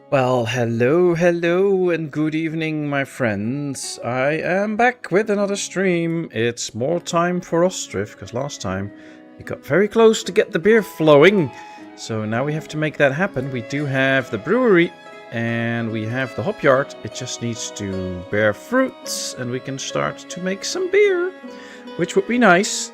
Well, hello, and good evening, my friends. I am back with another stream. It's more time for Ostriv, because last time we got very close to get the beer flowing. So now we have to make that happen. We do have the brewery, and we have the hop yard. It just needs to bear fruits, and we can start to make some beer, which would be nice.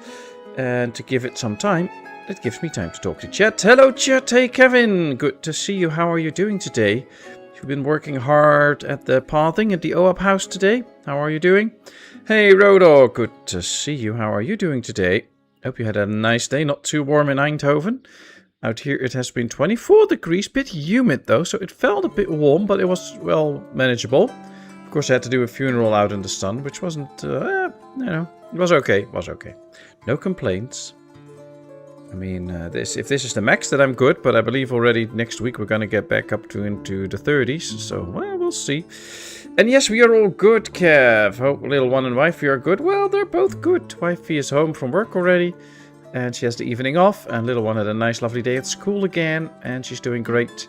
And to give it some time, it gives me time to talk to Chat. Hello, Chat. Hey, Kevin. Good to see you. How are you doing today? You've been working hard at the pathing at the OAP house today. How are you doing? Hey, Rodo. Good to see you. How are you doing today? Hope you had a nice day. Not too warm in Eindhoven. Out here it has been 24 degrees. Bit humid though, so it felt a bit warm, but it was, well, manageable. Of course, I had to do a funeral out in the sun, which wasn't, it was okay. It was okay. No complaints. I mean, if this is the max, then I'm good, but I believe already next week we're going to get back up to into the 30s, so, well, we'll see. And yes, we are all good, Kev. Hope little one and wifey are good. Well, they're both good. Wifey is home from work already, and she has the evening off, and little one had a nice, lovely day at school again, and she's doing great.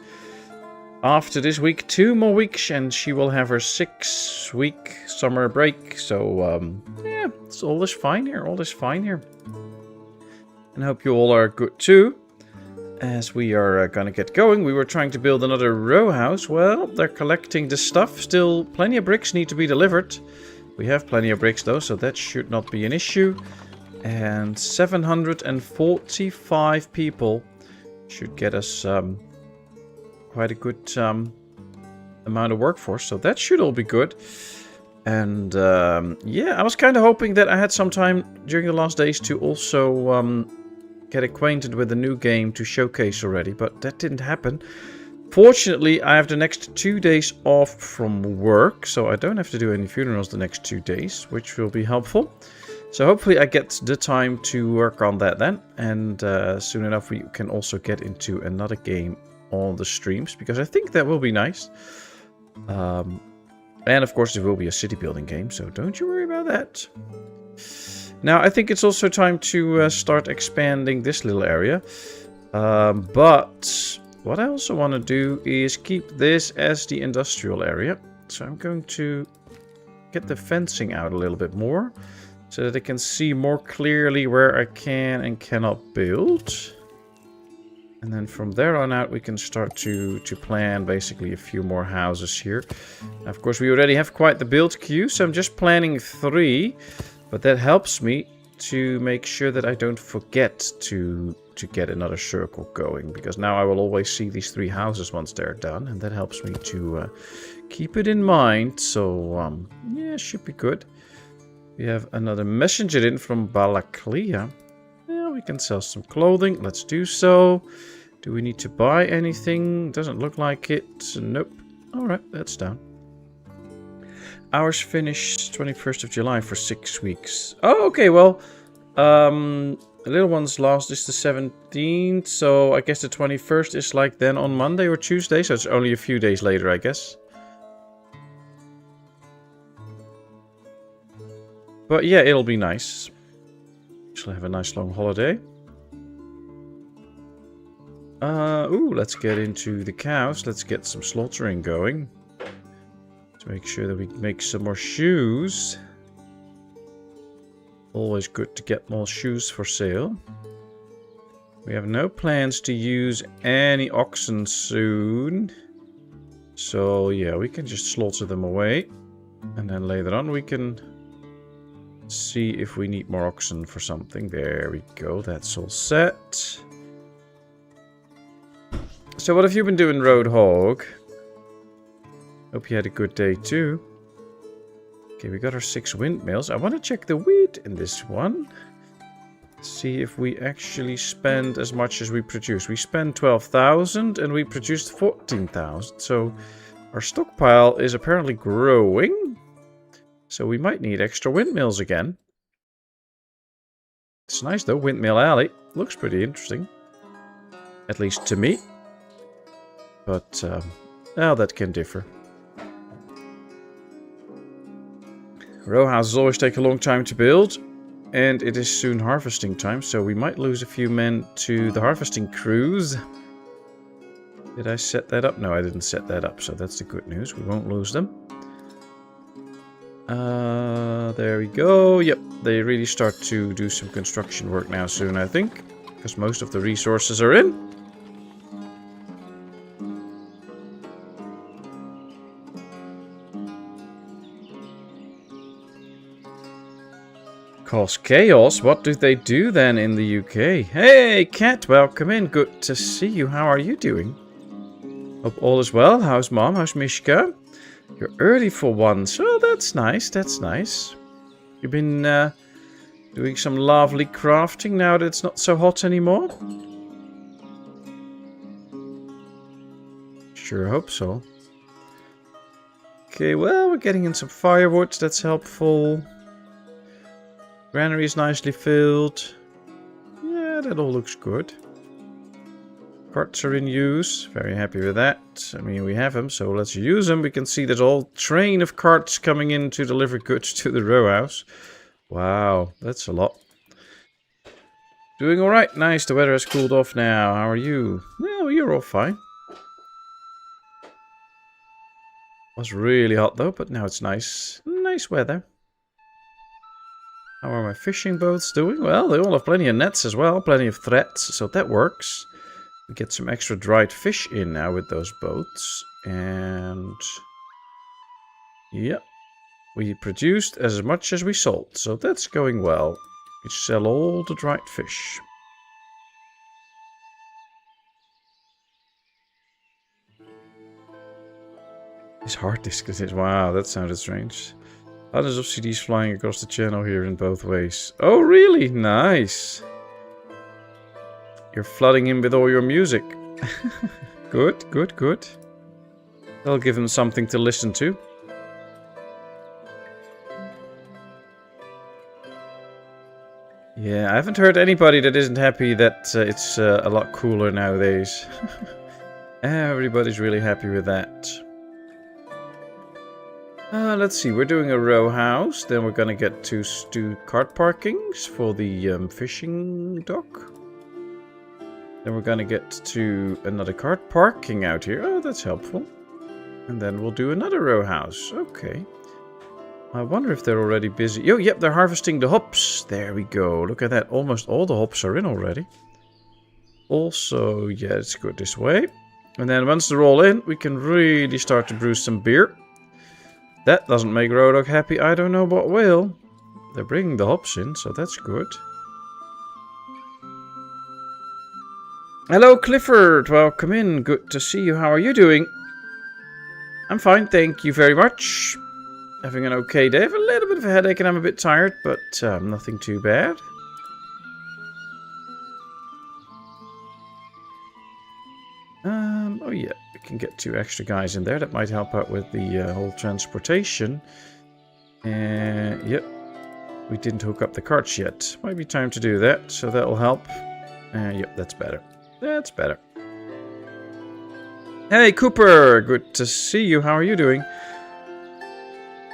After this week, 2 more weeks, and she will have her 6-week summer break, so, yeah, it's all is fine here, all is fine here. And I hope you all are good too. As we are going to get going, we were trying to build another row house. Well, they're collecting the stuff. Still, plenty of bricks need to be delivered. We have plenty of bricks though, so that should not be an issue. And 745 people should get us quite a good amount of workforce. So that should all be good. And yeah, I was kind of hoping that I had some time during the last days to also get acquainted with the new game to showcase already, but that didn't happen. Fortunately, I have the next 2 days off from work, so I don't have to do any funerals the next 2 days, which will be helpful. So hopefully I get the time to work on that then, and soon enough we can also get into another game on the streams, because I think that will be nice. And of course there will be a city building game, so don't you worry about that. Now, I think it's also time to start expanding this little area. But what I also want to do is keep this as the industrial area. So I'm going to get the fencing out a little bit more, so that I can see more clearly where I can and cannot build. And then from there on out, we can start to plan basically a few more houses here. Of course, we already have quite the build queue, so I'm just planning 3. But that helps me to make sure that I don't forget to get another circle going. Because now I will always see these 3 houses once they're done. And that helps me to keep it in mind. So, yeah, should be good. We have another messenger in from Balaklia. Yeah, we can sell some clothing. Let's do so. Do we need to buy anything? Doesn't look like it. Nope. Alright, that's done. Ours finished 21st of July for 6 weeks. Oh, okay, well, the little one's last is the 17th, so I guess the 21st is like then on Monday or Tuesday, so it's only a few days later, I guess. But yeah, it'll be nice. She'll have a nice long holiday. Ooh, let's get into the cows. Let's get some slaughtering going. To make sure that we make some more shoes. Always good to get more shoes for sale. We have no plans to use any oxen soon. So yeah, we can just slaughter them away. And then later on we can see if we need more oxen for something. There we go, that's all set. So what have you been doing, Roadhog? Hope you had a good day too. Okay, we got our 6 windmills. I want to check the wheat in this one. See if we actually spend as much as we produce. We spent 12,000 and we produced 14,000. So our stockpile is apparently growing. So we might need extra windmills again. It's nice though, Windmill Alley. Looks pretty interesting. At least to me. But, well, that can differ. Row houses always take a long time to build, and it is soon harvesting time, so we might lose a few men to the harvesting crews. Did I set that up? No, I didn't set that up, so that's the good news. We won't lose them. There we go. Yep, they really start to do some construction work now soon, I think. Because most of the resources are in. Cause chaos? What do they do then in the UK? Hey, Cat, welcome in. Good to see you. How are you doing? Hope all is well. How's Mom? How's Mishka? You're early for once. Oh, that's nice. That's nice. You've been doing some lovely crafting now that it's not so hot anymore? Sure hope so. Okay, well, we're getting in some firewood. That's helpful. Granary is nicely filled. Yeah, that all looks good. Carts are in use. Very happy with that. I mean, we have them, so let's use them. We can see there's a whole train of carts coming in to deliver goods to the row house. Wow, that's a lot. Doing alright. Nice, the weather has cooled off now. How are you? Well, you're all fine. Was really hot though, but now it's nice. Nice weather. How are my fishing boats doing? Well, they all have plenty of nets as well. Plenty of threads, so that works. We get some extra dried fish in now with those boats. And yep, we produced as much as we sold. So that's going well. We sell all the dried fish. His hard disk is... Wow, that sounded strange. Hundreds of CDs flying across the channel here in both ways. Oh, really? Nice. You're flooding him with all your music. Good, good, good. That'll give him something to listen to. Yeah, I haven't heard anybody that isn't happy that it's a lot cooler nowadays. Everybody's really happy with that. Let's see, we're doing a row house. Then we're gonna get two cart parkings for the fishing dock. Then we're gonna get to another cart parking out here. Oh, that's helpful. And then we'll do another row house. Okay. I wonder if they're already busy. Oh, yep, they're harvesting the hops. There we go. Look at that. Almost all the hops are in already. Also, yeah, it's good this way. And then once they're all in, we can really start to brew some beer. That doesn't make Rodok happy. I don't know what will. They're bringing the hops in, so that's good. Hello, Clifford. Welcome in. Good to see you. How are you doing? I'm fine, thank you very much. Having an okay day. I have a little bit of a headache and I'm a bit tired, but nothing too bad. Oh yeah, we can get 2 extra guys in there. That might help out with the whole transportation. Yep, we didn't hook up the carts yet. Might be time to do that, so that'll help. Yep, that's better. That's better. Hey, Cooper! Good to see you. How are you doing?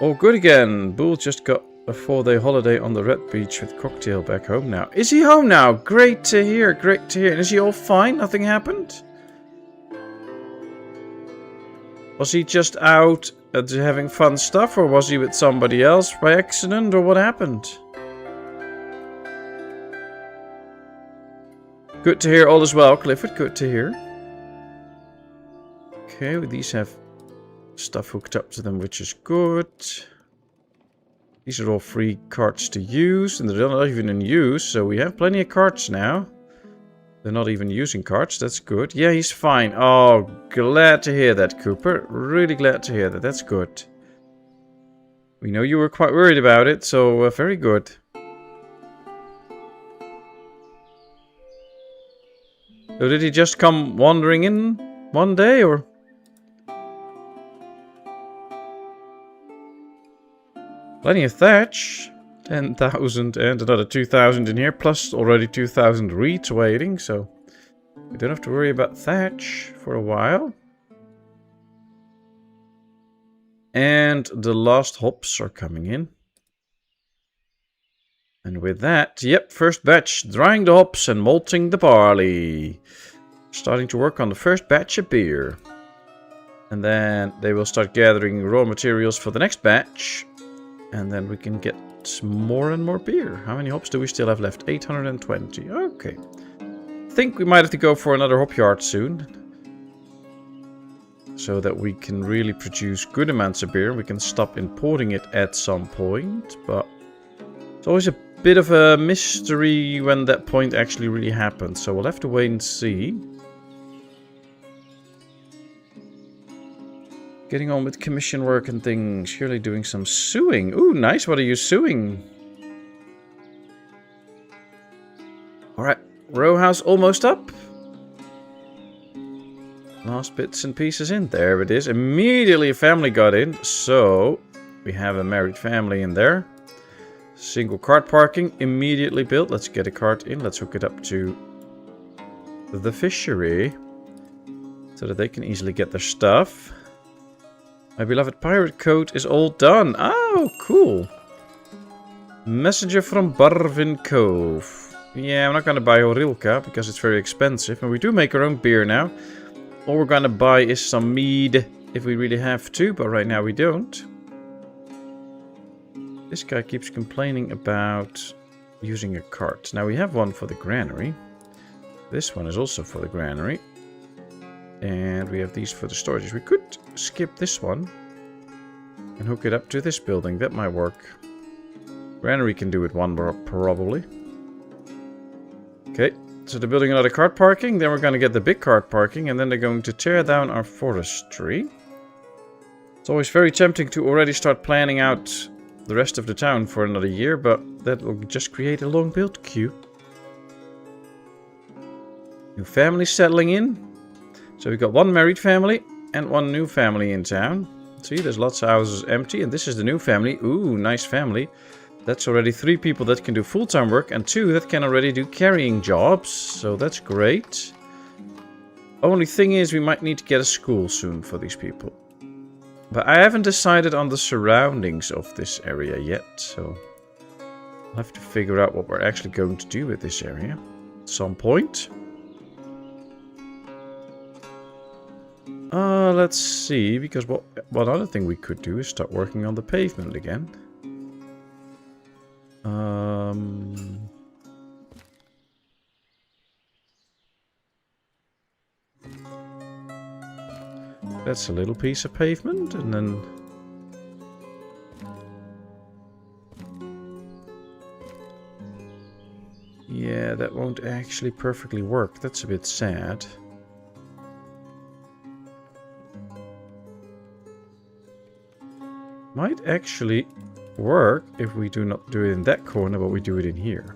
All good again. Bull just got a 4-day holiday on the Red Beach with Cocktail back home now. Is he home now? Great to hear, great to hear. And is he all fine? Nothing happened? Was he just out having fun stuff, or was he with somebody else by accident, or what happened? Good to hear all is well, Clifford. Good to hear. Okay, well, these have stuff hooked up to them, which is good. These are all free carts to use, and they're not even in use, so we have plenty of carts now. They're not even using carts, that's good. Yeah, he's fine. Oh, glad to hear that, Cooper. Really glad to hear that, that's good. We know you were quite worried about it, so very good. So did he just come wandering in one day, or? Plenty of thatch. 10,000 and another 2,000 in here, plus already 2,000 reeds waiting, so we don't have to worry about thatch for a while. And the last hops are coming in. And with that, yep, first batch, drying the hops and malting the barley. starting to work on the first batch of beer. And then they will start gathering raw materials for the next batch. And then we can get more and more beer. How many hops do we still have left? 820. Okay. I think we might have to go for another hop yard soon. So that we can really produce good amounts of beer. We can stop importing it at some point. But it's always a bit of a mystery when that point actually really happens. So we'll have to wait and see. Getting on with commission work and things. Surely doing some sewing. Ooh, nice. What are you sewing? Alright. Row house almost up. Last bits and pieces in. There it is. Immediately a family got in. So we have a married family in there. Single cart parking. Immediately built. Let's get a cart in. Let's hook it up to the fishery. So that they can easily get their stuff. My beloved pirate coat is all done. Oh, cool. Messenger from Barvin Cove. Yeah, I'm not going to buy Horilka because it's very expensive. And we do make our own beer now. All we're going to buy is some mead if we really have to. But right now we don't. This guy keeps complaining about using a cart. Now we have one for the granary. This one is also for the granary. And we have these for the storages. We could skip this one and hook it up to this building. That might work. Granary can do it one probably. Okay, so they're building another cart parking. Then we're going to get the big cart parking. And then they're going to tear down our forestry. It's always very tempting to already start planning out the rest of the town for another year. But that will just create a long build queue. New family settling in. So we've got one married family and one new family in town. See, there's lots of houses empty. And this is the new family. Ooh, nice family. That's already 3 people that can do full-time work. And 2 that can already do carrying jobs. So that's great. Only thing is we might need to get a school soon for these people. But I haven't decided on the surroundings of this area yet. So I'll have to figure out what we're actually going to do with this area at some point. Let's see, because what other thing we could do is start working on the pavement again. That's a little piece of pavement, and then... Yeah, that won't actually perfectly work. That's a bit sad. Might actually work if we do not do it in that corner, but we do it in here.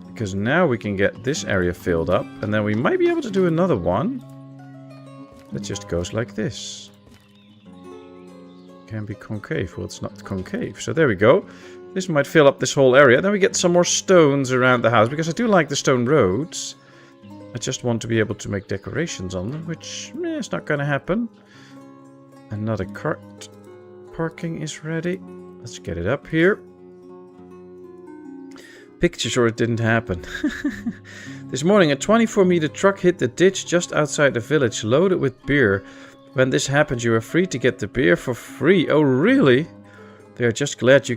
Because now we can get this area filled up, and then we might be able to do another one. That just goes like this. Can be concave. Well, it's not concave. So there we go. This might fill up this whole area. Then we get some more stones around the house, because I do like the stone roads. I just want to be able to make decorations on them, which is not going to happen. Another cart parking is ready. Let's get it up here. Pictures or it didn't happen. This morning a 24-meter truck hit the ditch just outside the village loaded with beer. When this happens you are free to get the beer for free. Oh really? They are just glad you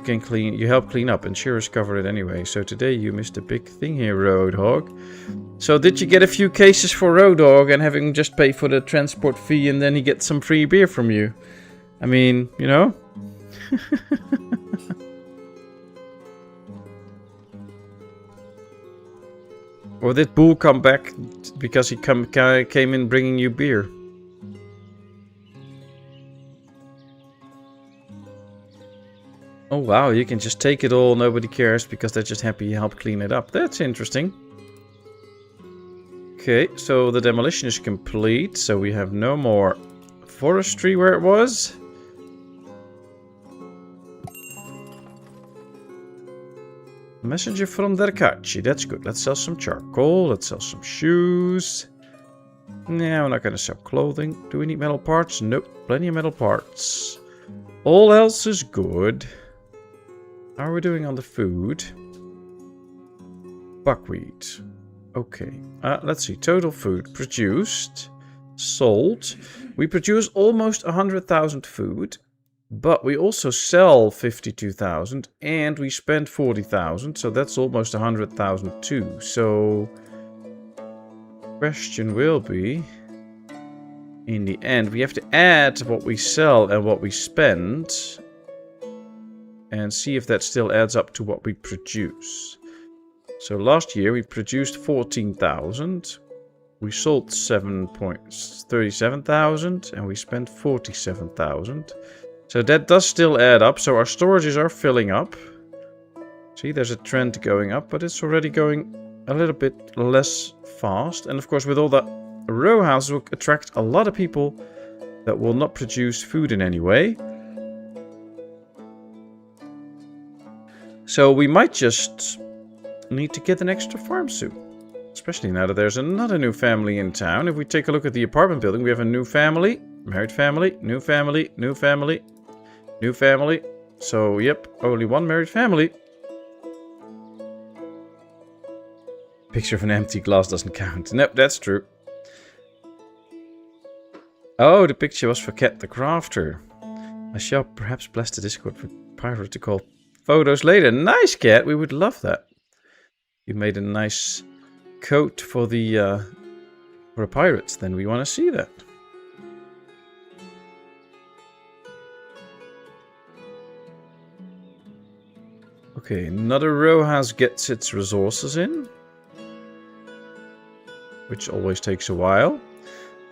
help clean up. Insurers cover it anyway. So today you missed a big thing here, Roadhog. So did you get a few cases for Roadhog and have him just pay for the transport fee and then he gets some free beer from you? I mean, you know? Or did Bull come back because he came in bringing you beer? Oh wow, you can just take it all, nobody cares because they're just happy you helped clean it up. That's interesting. Okay, so the demolition is complete, so we have no more forestry where it was. Messenger from Derkachi, that's good. Let's sell some charcoal, let's sell some shoes. No, we're not going to sell clothing. Do we need metal parts? Nope, plenty of metal parts. All else is good. How are we doing on the food? Buckwheat. Okay, let's see. Total food produced, sold. We produce almost 100,000 food, but we also sell 52,000 and we spend 40,000, so that's almost 100,000 too. So, question will be, in the end, we have to add what we sell and what we spend and see if that still adds up to what we produce. So last year we produced 14,000, we sold 7,37,000 and we spent 47,000. So that does still add up, so our storages are filling up. See, there's a trend going up, but it's already going a little bit less fast. And of course with all that row houses will attract a lot of people that will not produce food in any way. So we might just need to get an extra farm soon. Especially now that there's another new family in town. If we take a look at the apartment building, we have a new family, married family, new family, new family, new family. So, yep, only one married family. Picture of an empty glass doesn't count. Nope, that's true. Oh, the picture was for Cat the Crafter. I shall perhaps bless the Discord for Pyro to call photos later. Nice, Cat. We would love that. You made a nice coat for the pirates. Then we want to see that. Okay, another row house gets its resources in, which always takes a while.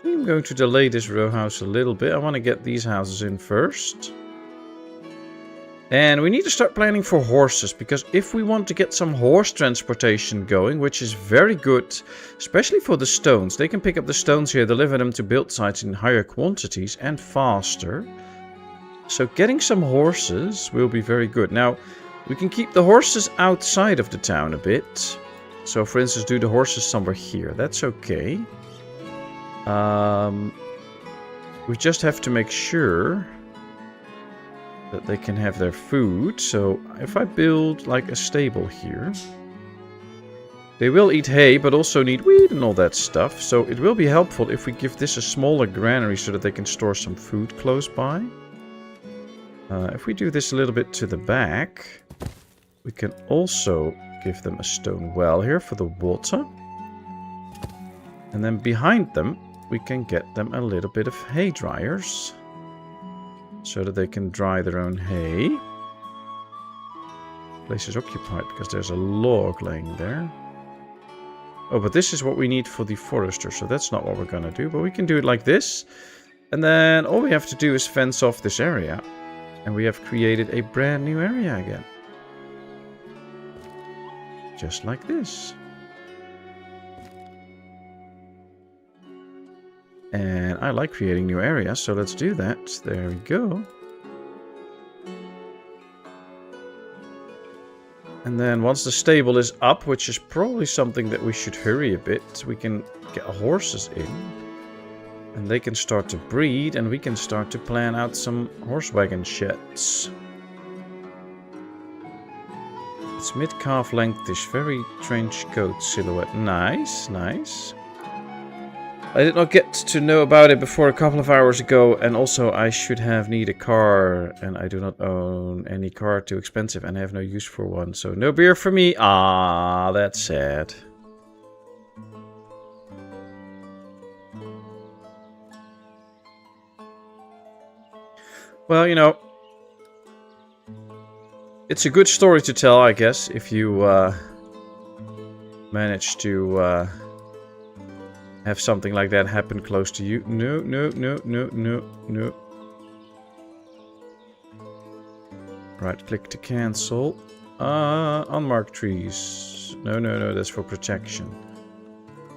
I'm going to delay this row house a little bit. I want to get these houses in first. And we need to start planning for horses, because if we want to get some horse transportation going, which is very good, especially for the stones. They can pick up the stones here, deliver them to build sites in higher quantities and faster. So getting some horses will be very good. Now, we can keep the horses outside of the town a bit. So for instance, do the horses somewhere here. That's okay. We just have to make sure that they can have their food. So if I build like a stable here, they will eat hay, but also need wheat and all that stuff. So it will be helpful if we give this a smaller granary so that they can store some food close by. If we do this a little bit to the back, we can also give them a stone well here for the water. And then behind them, we can get them a little bit of hay dryers, so that they can dry their own hay. Place is occupied because there's a log laying there. Oh, but this is what we need for the forester, so that's not what we're gonna do. But we can do it like this. And then all we have to do is fence off this area. And we have created a brand new area again. Just like this. And I like creating new areas, so let's do that. There we go. And then once the stable is up, which is probably something that we should hurry a bit, we can get horses in. And they can start to breed, and we can start to plan out some horse wagon sheds. It's mid-calf length-ish, very trench coat silhouette. Nice, nice. I did not get to know about it before a couple of hours ago, and also I should need a car, and I do not own any car, too expensive, and I have no use for one, so no beer for me. Ah, that's sad. Well, you know, it's a good story to tell, I guess, if you manage to have something like that happen close to you. No, no, no, no, no, no. Right, click to cancel. Unmarked trees. No, no, no, that's for protection.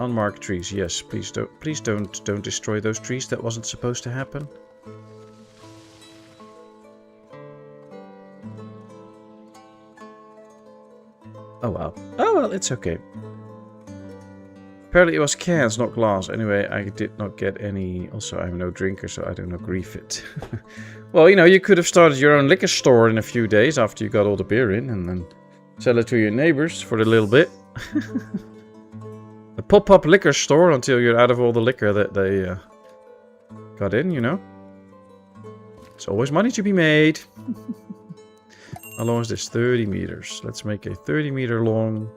Unmarked trees, yes, please don't destroy those trees. That wasn't supposed to happen. Oh well. Oh well, it's okay. Apparently it was cans, not glass. Anyway, I did not get any. Also, I'm no drinker, so I do not grieve it. Well, you know, you could have started your own liquor store in a few days after you got all the beer in, and then sell it to your neighbors for a little bit. pop-up liquor store until you're out of all the liquor that they got in, you know. There's always money to be made. How long is this? 30 meters. Let's make a 30 meter long.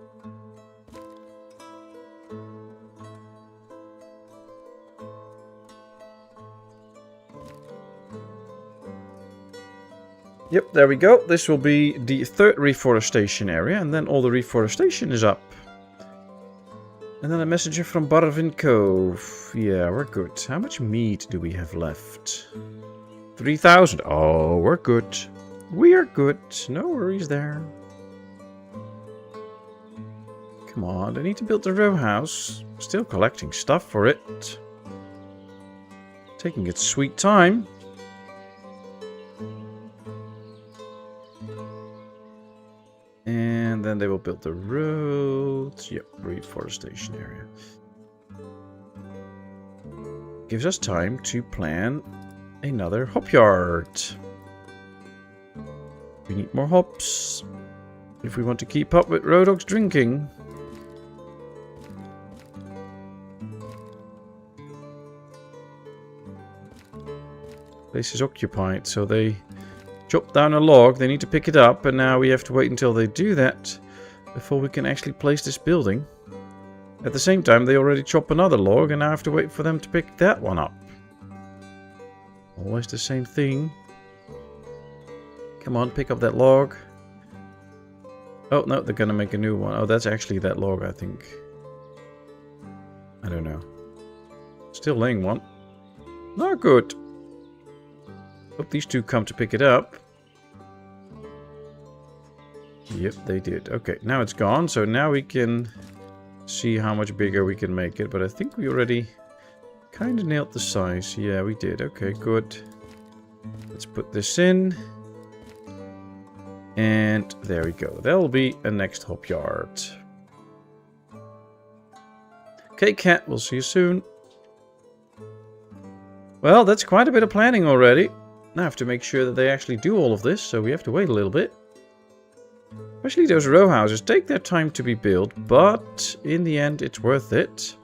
Yep, there we go. This will be the third reforestation area, and then all the reforestation is up. And then a messenger from Barvin Cove. Yeah, we're good. How much meat do we have left? 3,000. Oh, we're good. We are good. No worries there. Come on, they need to build the row house. Still collecting stuff for it. Taking its sweet time. And then they will build the roads. Yep, reforestation area. Gives us time to plan another hop yard. We need more hops if we want to keep up with Road Dog's drinking. Place is occupied, so they chop down a log, they need to pick it up, and now we have to wait until they do that before we can actually place this building. At the same time, they already chop another log, and now I have to wait for them to pick that one up. Always the same thing. Come on, pick up that log. Oh, no, they're gonna make a new one. Oh, that's actually that log, I think. I don't know. Still laying one. Not good. Hope these two come to pick it up. Yep, they did. Okay, now it's gone, so now we can see how much bigger we can make it. But I think we already kind of nailed the size. Yeah, we did. Okay, good. Let's put this in. And there we go. That'll be a next hop yard. Okay, Cat, we'll see you soon. Well, that's quite a bit of planning already. Now I have to make sure that they actually do all of this, so we have to wait a little bit. Especially those row houses take their time to be built, but in the end it's worth it.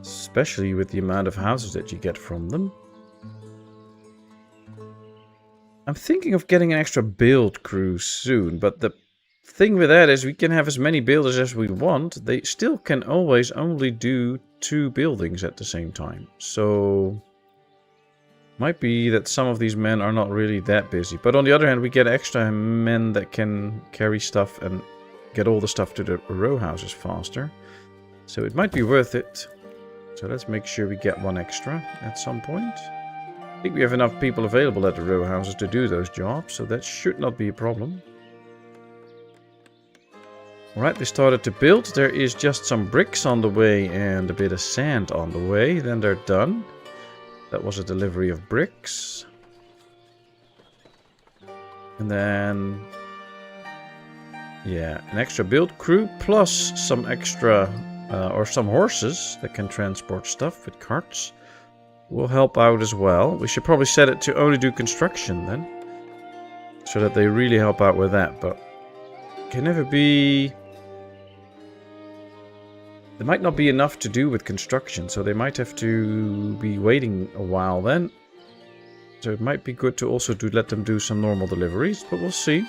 Especially with the amount of houses that you get from them. I'm thinking of getting an extra build crew soon, but the thing with that is we can have as many builders as we want. They still can always only do 2 buildings at the same time. So might be that some of these men are not really that busy. But on the other hand, we get extra men that can carry stuff and get all the stuff to the row houses faster. So it might be worth it. So let's make sure we get one extra at some point. I think we have enough people available at the row houses to do those jobs, so that should not be a problem. Alright, they started to build. There is just some bricks on the way and a bit of sand on the way. Then they're done. That was a delivery of bricks. And then, yeah, an extra build crew plus some extra, or some horses that can transport stuff with carts will help out as well. We should probably set it to only do construction then, so that they really help out with that, but can never be... There might not be enough to do with construction, so they might have to be waiting a while then. So it might be good to also let them do some normal deliveries, but we'll see.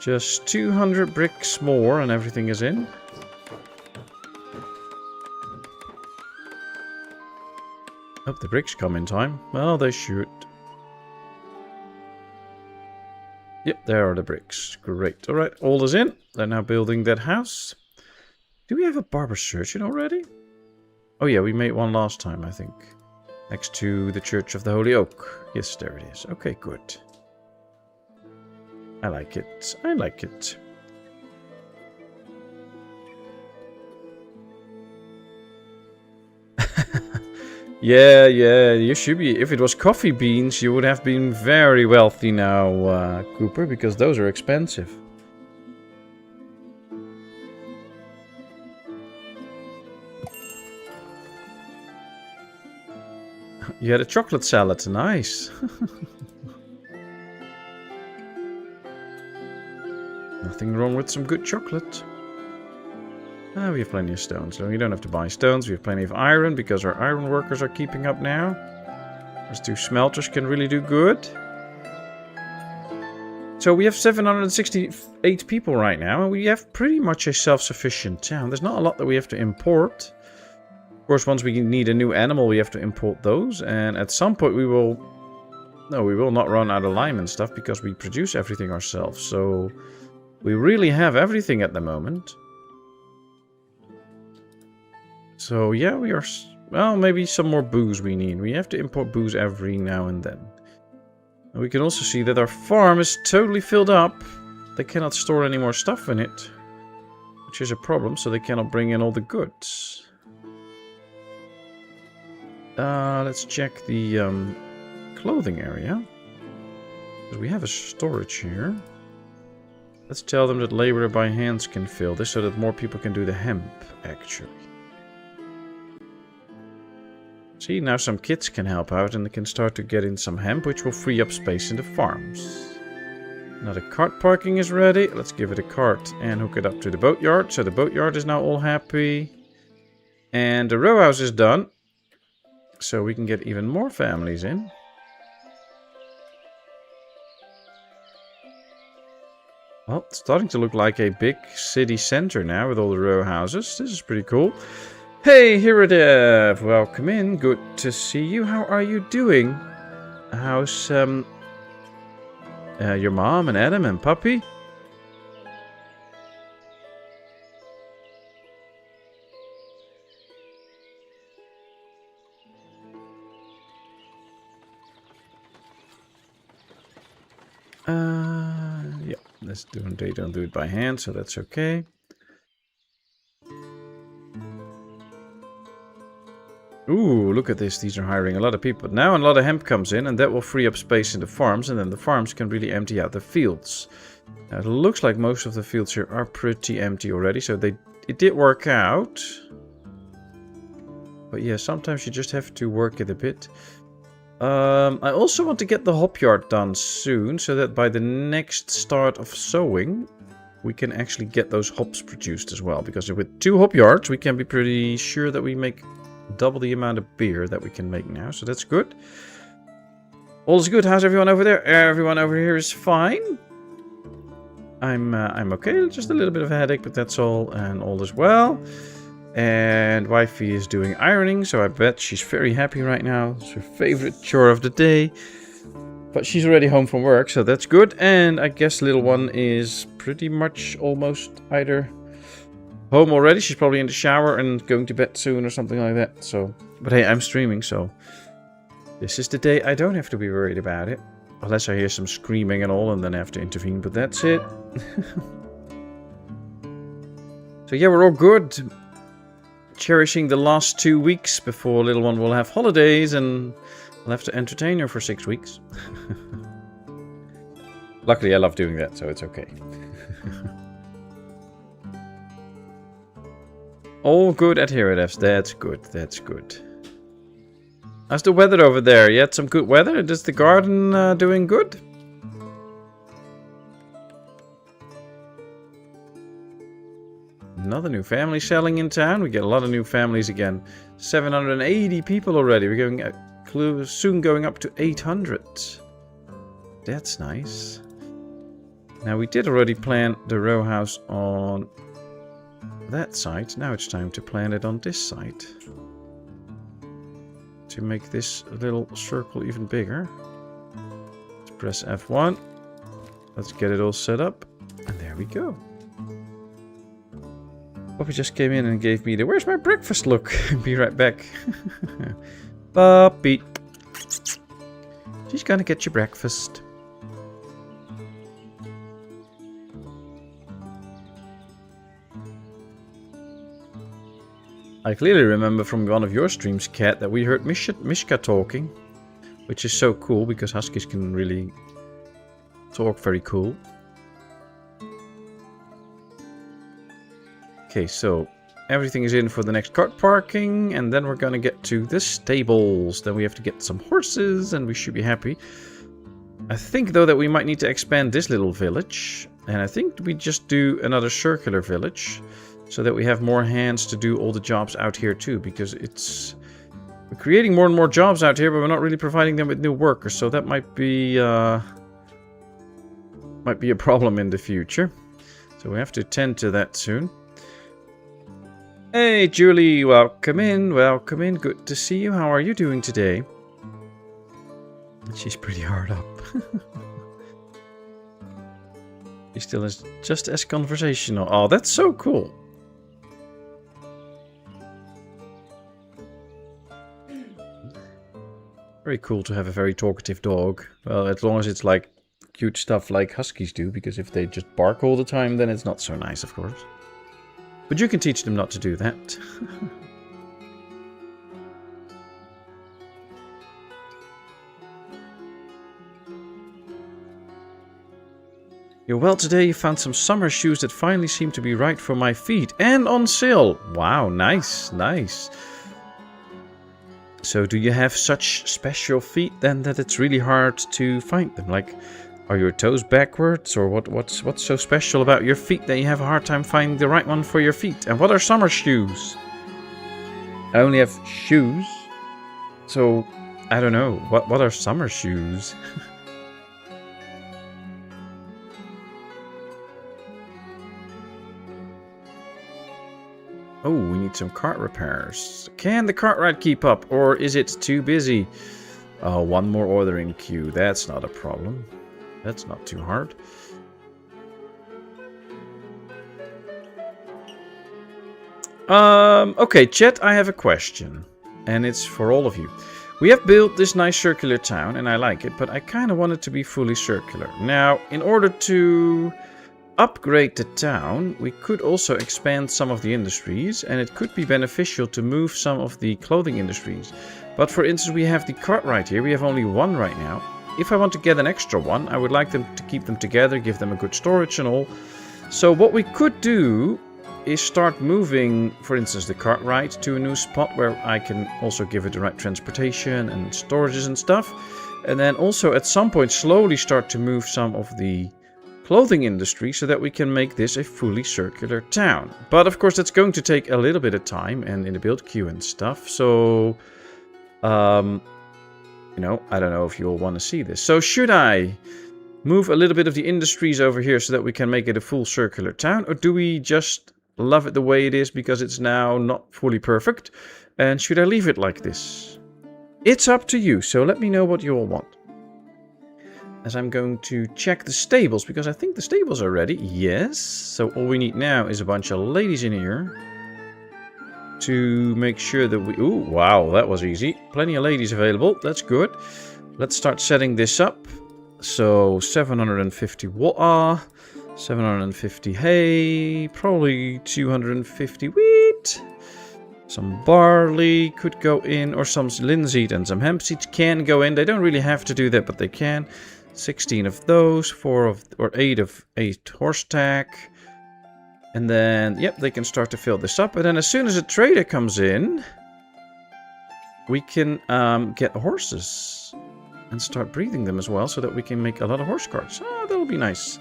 Just 200 bricks more and everything is in. Hope the bricks come in time. Well, they should. Yep, there are the bricks. Great. Alright, all is in. They're now building that house. Do we have a barber surgeon already? Oh yeah, we made one last time, I think. Next to the Church of the Holy Oak. Yes, there it is. Okay, good. I like it. I like it. Yeah, you should be. If it was coffee beans, you would have been very wealthy now, Cooper, because those are expensive. You had a chocolate salad, nice. Nothing wrong with some good chocolate. We have plenty of stones, so we don't have to buy stones. We have plenty of iron because our iron workers are keeping up now. Those 2 smelters can really do good. So we have 768 people right now, and we have pretty much a self-sufficient town. There's not a lot that we have to import. Of course, once we need a new animal, we have to import those. And at some point we will... No, we will not run out of lime and stuff because we produce everything ourselves. So we really have everything at the moment. So yeah, we are... Well, maybe some more booze we need. We have to import booze every now and then. And we can also see that our farm is totally filled up. They cannot store any more stuff in it. Which is a problem, so they cannot bring in all the goods. Let's check the clothing area. Because we have a storage here. Let's tell them that labor by hands can fill this so that more people can do the hemp, actually. See, now some kids can help out and they can start to get in some hemp, which will free up space in the farms. Now the cart parking is ready. Let's give it a cart and hook it up to the boatyard. So the boatyard is now all happy. And the row house is done. So we can get even more families in. Well, it's starting to look like a big city center now with all the row houses. This is pretty cool. Hey, Hiradev, welcome in. Good to see you. How are you doing? How's your mom and Adam and Puppy? Yeah, they don't do it by hand, so that's okay. Ooh, look at this. These are hiring a lot of people. But now a lot of hemp comes in, and that will free up space in the farms, and then the farms can really empty out the fields. Now, it looks like most of the fields here are pretty empty already, so it did work out. But yeah, sometimes you just have to work it a bit. I also want to get the hop yard done soon, so that by the next start of sowing, we can actually get those hops produced as well. Because with 2 hop yards, we can be pretty sure that we make double the amount of beer that we can make now, so that's good. All is good. How's everyone over there? Everyone over here is fine. I'm okay. Just a little bit of a headache, but that's all, and all is well. And wifey is doing ironing, so I bet she's very happy right now. It's her favorite chore of the day. But she's already home from work, so that's good. And I guess little one is pretty much almost either home already. She's probably in the shower and going to bed soon or something like that. So, but hey, I'm streaming, so this is the day I don't have to be worried about it. Unless I hear some screaming and all, and then I have to intervene, but that's it. So yeah, we're all good. Cherishing the last 2 weeks before little one will have holidays, and I'll have to entertain her for 6 weeks. Luckily, I love doing that, so it's okay. All good at Herodevs. That's good. That's good. How's the weather over there? You had some good weather? Is the garden doing good? Another new family selling in town. We get a lot of new families again. 780 people already. We're going soon going up to 800. That's nice. Now we did already plant the row house on that side. Now it's time to plant it on this side. To make this little circle even bigger. Let's press F1. Let's get it all set up. And there we go. Puppy just came in and gave me the "where's my breakfast" look. Be right back. Puppy. She's gonna get your breakfast. I clearly remember from one of your streams, Kat, that we heard Mishka talking. Which is so cool, because Huskies can really talk very cool. Okay, so everything is in for the next cart parking, and then we're gonna get to the stables. Then we have to get some horses, and we should be happy. I think, though, that we might need to expand this little village. And I think we just do another circular village. so that we have more hands to do all the jobs out here too, because we're creating more and more jobs out here, but we're not really providing them with new workers, so that might be a problem in the future. So we have to tend to that soon. Hey Julie, welcome in, welcome in. Good to see you. How are you doing today? She's pretty hard up. She still is just as conversational. Oh, that's so cool. Very cool to have a very talkative dog. Well, as long as it's like cute stuff like huskies do, because if they just bark all the time, then it's not so nice, of course. But you can teach them not to do that. You're well today. You found some summer shoes that finally seem to be right for my feet. And on sale. Wow, nice, nice. So do you have such special feet then that it's really hard to find them? Like, are your toes backwards, or what's so special about your feet that you have a hard time finding the right one for your feet? And what are summer shoes? I only have shoes, so I don't know. What are summer shoes? Oh, we need some cart repairs. Can the cart ride keep up, or is it too busy? Oh, one more ordering queue. That's not a problem. That's not too hard. Okay, chat, I have a question. And it's for all of you. We have built this nice circular town, and I like it, but I kind of want it to be fully circular. Now, in order to upgrade the town, we could also expand some of the industries, and it could be beneficial to move some of the clothing industries. But for instance, we have the cart right here. We have only one right now. If I want to get an extra one, I would like them to keep them together, give them a good storage and all. So what we could do is start moving, for instance, the cart ride to a new spot where I can also give it the right transportation and storages and stuff. And then also at some point slowly start to move some of the clothing industry so that we can make this a fully circular town. But of course that's going to take a little bit of time and in the build queue and stuff. So, you know, I don't know if you all want to see this. So should I move a little bit of the industries over here so that we can make it a full circular town? Or do we just love it the way it is because it's now not fully perfect? And should I leave it like this? It's up to you, so let me know what you all want. As I'm going to check the stables, because I think the stables are ready. Yes, so all we need now is a bunch of ladies in here to make sure that we... Ooh, wow, that was easy. Plenty of ladies available, that's good. Let's start setting this up. So 750 water, 750 hay, probably 250 wheat. Some barley could go in, or some linseed and some hemp seeds can go in. They don't really have to do that, but they can. 16 of those, 8 of 8 horse tack. And then, yep, they can start to fill this up. And then as soon as a trader comes in, we can get horses and start breeding them as well, so that we can make a lot of horse carts. Oh, that'll be nice.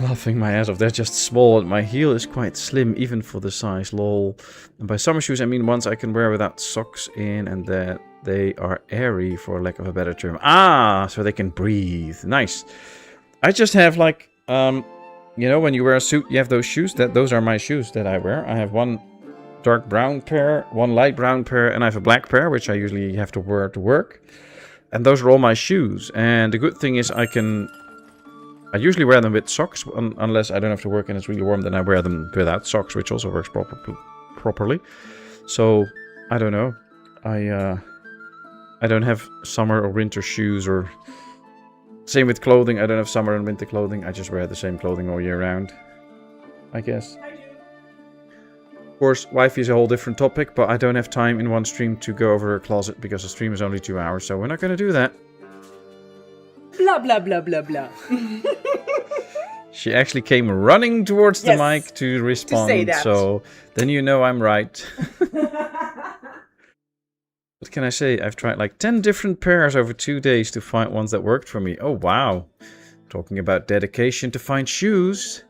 Laughing my ass off. They're just small and my heel is quite slim even for the size, lol. And by summer shoes I mean ones I can wear without socks in and that they are airy, for lack of a better term. Ah, so they can breathe. Nice. I just have like, you know, when you wear a suit you have those shoes. Those are my shoes that I wear. I have one dark brown pair, one light brown pair, and I have a black pair which I usually have to wear to work. And those are all my shoes. And the good thing is I usually wear them with socks, unless I don't have to work and it's really warm, then I wear them without socks, which also works properly. So, I don't know. I don't have summer or winter shoes, or... Same with clothing, I don't have summer and winter clothing. I just wear the same clothing all year round, I guess. Of course, wifey is a whole different topic, but I don't have time in one stream to go over her closet, because the stream is only 2 hours, so we're not going to do that. Blah, blah, blah, blah, blah. She actually came running towards the mic to respond, to say that. So then you know I'm right. What can I say? I've tried like 10 different pairs over 2 days to find ones that worked for me. Oh, wow. Talking about dedication to find shoes.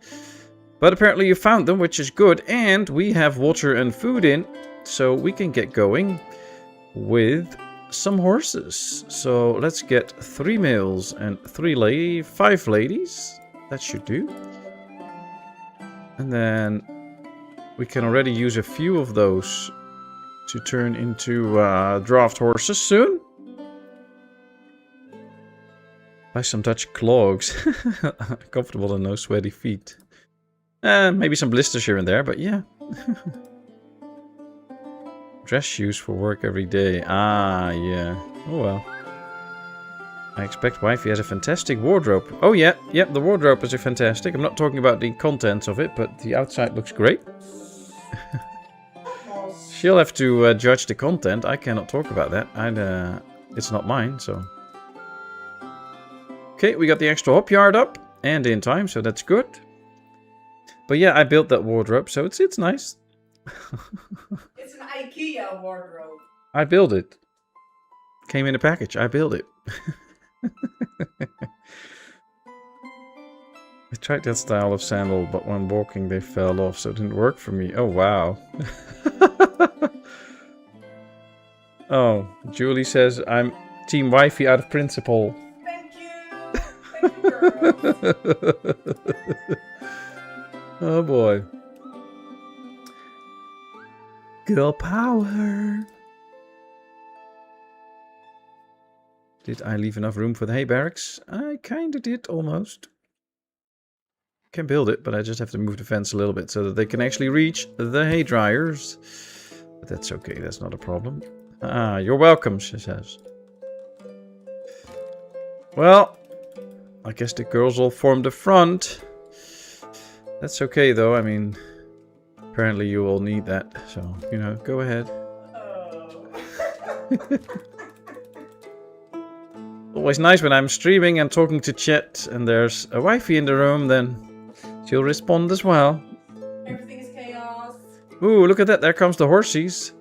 But apparently you found them, which is good. And we have water and food in, so we can get going with some horses. So let's get 3 males and 5 ladies. That should do. And then we can already use a few of those to turn into draft horses soon. Buy some Dutch clogs. Comfortable and no sweaty feet. Maybe some blisters here and there, but yeah. Dress shoes for work every day. Ah, yeah. Oh well. I expect wifey has a fantastic wardrobe. Oh yeah, yep, the wardrobe is fantastic. I'm not talking about the contents of it, but the outside looks great. She'll have to judge the content. I cannot talk about that. It's not mine, so... Okay, we got the extra hop yard up. And in time, so that's good. But yeah, I built that wardrobe, so it's nice. It's an IKEA wardrobe. I built it. Came in a package. I built it. I tried that style of sandal, but when walking they fell off, so it didn't work for me. Oh, wow. Oh, Julie says, I'm team wifey out of principle. Thank you. Thank you, girls. Oh, boy. Girl power. Did I leave enough room for the hay barracks? I kinda did, almost. Can build it, but I just have to move the fence a little bit so that they can actually reach the hay dryers. But that's okay, that's not a problem. Ah, you're welcome, she says. Well, I guess the girls all form the front. That's okay, though. I mean, apparently you all need that. So, you know, go ahead. Always nice when I'm streaming and talking to chat and there's a wifey in the room, then she'll respond as well. Everything is chaos. Ooh, look at that. There comes the horsies.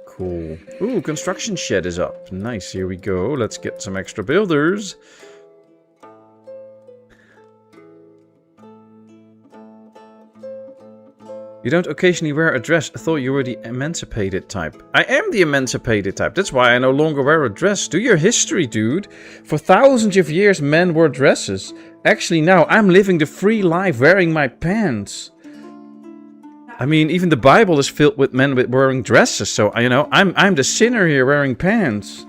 Cool. Ooh, construction shed is up. Nice. Here we go. Let's get some extra builders. You don't occasionally wear a dress. I thought you were the emancipated type. I am the emancipated type. That's why I no longer wear a dress. Do your history, dude. For thousands of years, men wore dresses. Actually, now I'm living the free life wearing my pants. I mean, even the Bible is filled with men wearing dresses. So, you know, I'm the sinner here wearing pants.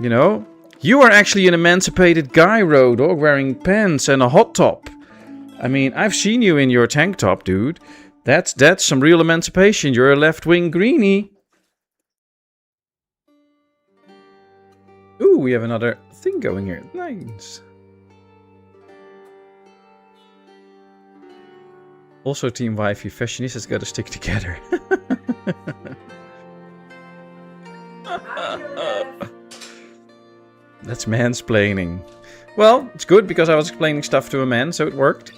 You know? You are actually an emancipated guy, Rodog, wearing pants and a hot top. I mean, I've seen you in your tank top, dude. That's some real emancipation. You're a left-wing greenie. Ooh, we have another thing going here. Nice. Also, Team Wifey, fashionistas gotta stick together. That's mansplaining. Well, it's good because I was explaining stuff to a man, so it worked.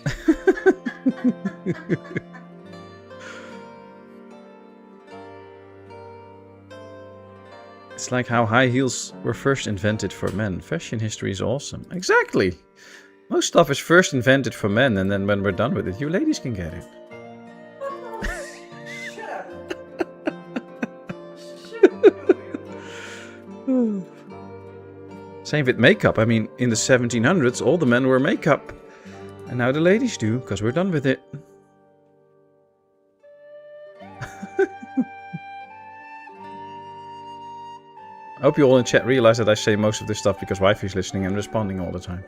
It's like how high heels were first invented for men. Fashion history is awesome. Exactly. Most stuff is first invented for men, and then when we're done with it, you ladies can get it. Shut up. Shut up. Same with makeup. I mean, in the 1700s, all the men wore makeup. And now the ladies do, because we're done with it. I hope you all in chat realize that I say most of this stuff because wifey's listening and responding all the time.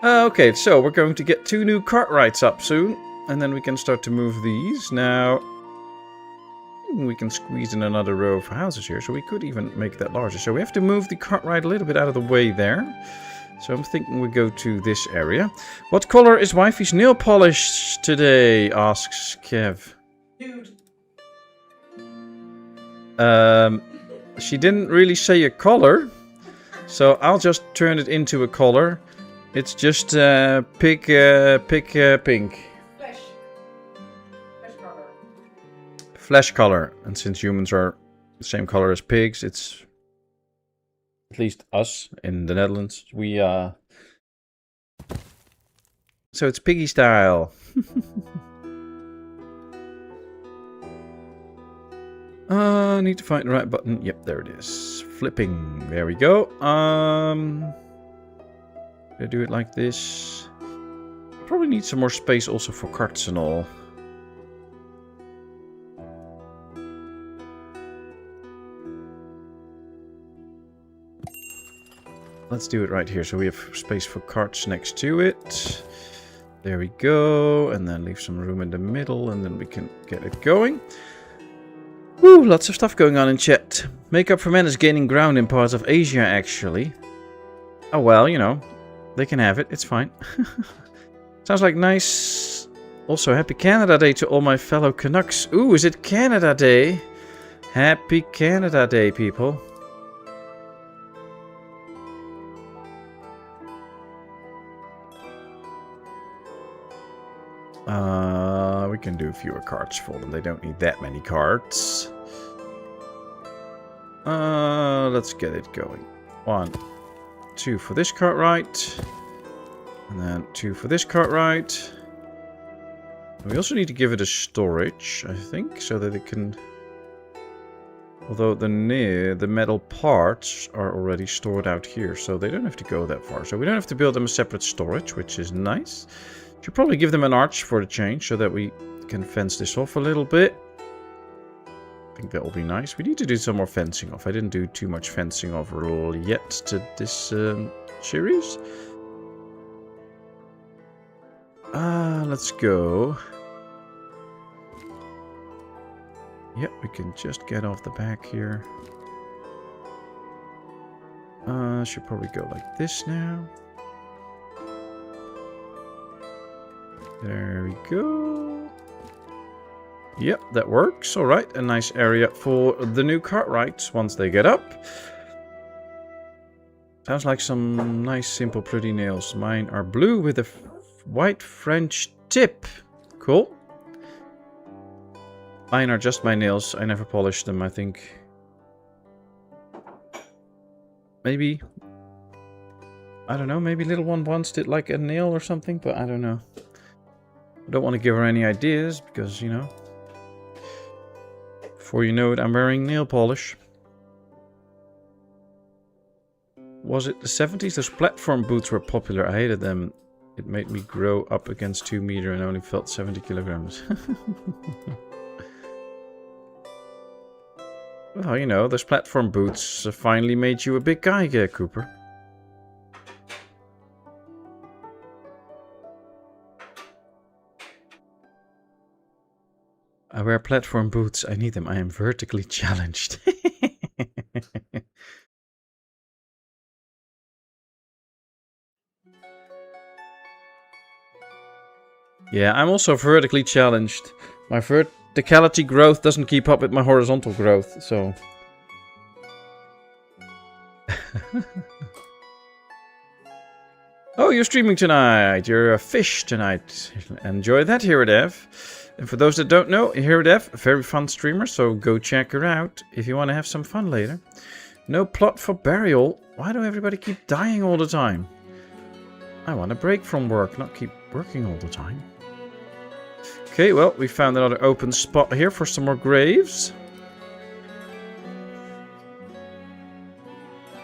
Okay, so we're going to get 2 new Cartwrights up soon. And then we can start to move these. Now, we can squeeze in another row of houses here. So we could even make that larger. So we have to move the Cartwright a little bit out of the way there. So I'm thinking we go to this area. What color is wifey's nail polish today? Asks Kev. Dude. She didn't really say a color. So I'll just turn it into a color. It's just pink. Flesh. Flesh color. Flesh color. And since humans are the same color as pigs, it's At least us in the Netherlands. We, So it's piggy style. Need to find the right button. Yep, there it is. Flipping. There we go. I do it like this. Probably need some more space also for carts and all. Let's do it right here. So we have space for carts next to it. There we go. And then leave some room in the middle and then we can get it going. Woo, lots of stuff going on in chat. Makeup for Men is gaining ground in parts of Asia, actually. Oh, well, you know, they can have it. It's fine. Sounds like nice. Also, happy Canada Day to all my fellow Canucks. Ooh, is it Canada Day? Happy Canada Day, people. We can do fewer cards for them. They don't need that many cards. Let's get it going. 1, 2 for this cart right. And then 2 for this cart right. We also need to give it a storage, I think, so that it can... Although the metal parts are already stored out here, so they don't have to go that far. So we don't have to build them a separate storage, which is nice. Should probably give them an arch for the change, so that we can fence this off a little bit. I think that will be nice. We need to do some more fencing off. I didn't do too much fencing off yet to this series. Let's go. Yep, we can just get off the back here. Should probably go like this now. There we go. Yep, that works. Alright, a nice area for the new cartwrights once they get up. Sounds like some nice, simple, pretty nails. Mine are blue with a white French tip. Cool. Mine are just my nails. I never polished them, I think. Maybe... I don't know, maybe little one once did like a nail or something, but I don't know. I don't want to give her any ideas, because, you know... Before you know it, I'm wearing nail polish. Was it the 70s? Those platform boots were popular. I hated them. It made me grow up against 2 meters and only felt 70 kilograms. Well, you know, those platform boots finally made you a big guy, Cooper. I wear platform boots. I need them. I am vertically challenged. Yeah, I'm also vertically challenged. My verticality growth doesn't keep up with my horizontal growth, so... Oh, you're streaming tonight. You're a fish tonight. Enjoy that, Hiradev. And for those that don't know, Hiradev, a very fun streamer, so go check her out if you want to have some fun later. No plot for burial. Why do everybody keep dying all the time? I want a break from work, not keep working all the time. Okay, well, we found another open spot here for some more graves.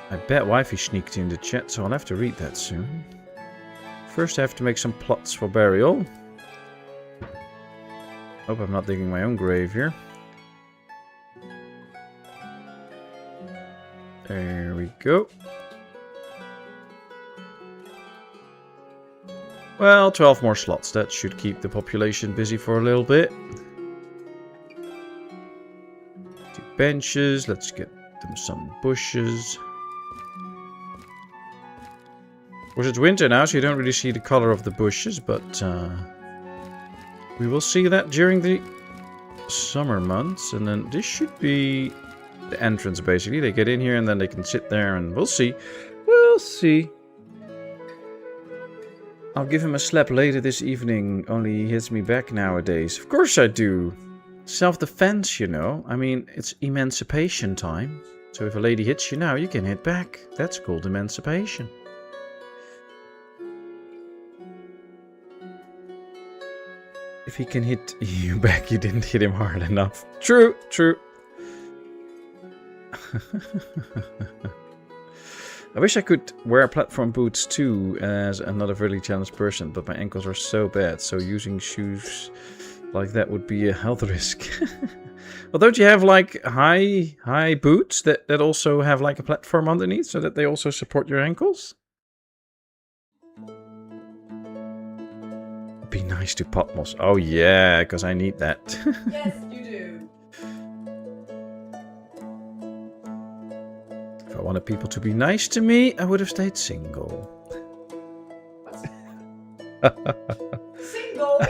I bet Wifey sneaked in the chat, so I'll have to read that soon. First, I have to make some plots for burial. Hope I'm not digging my own grave here. There we go. Well, 12 more slots. That should keep the population busy for a little bit. 2 benches. Let's get them some bushes. Of course, it's winter now, so you don't really see the color of the bushes, but we will see that during the summer months. And then this should be the entrance, basically. They get in here and then they can sit there, and we'll see. We'll see. I'll give him a slap later this evening, only he hits me back nowadays. Of course I do. Self-defense, you know. I mean, it's emancipation time. So if a lady hits you now, you can hit back. That's called emancipation. If he can hit you back, you didn't hit him hard enough. True, true. I wish I could wear platform boots too as another really challenged person, but my ankles are so bad, so using shoes like that would be a health risk. Well, don't you have like high boots that also have like a platform underneath so that they also support your ankles? Be nice to Patmos. Oh yeah, because I need that. Yes, you do. If I wanted people to be nice to me, I would have stayed single. Single?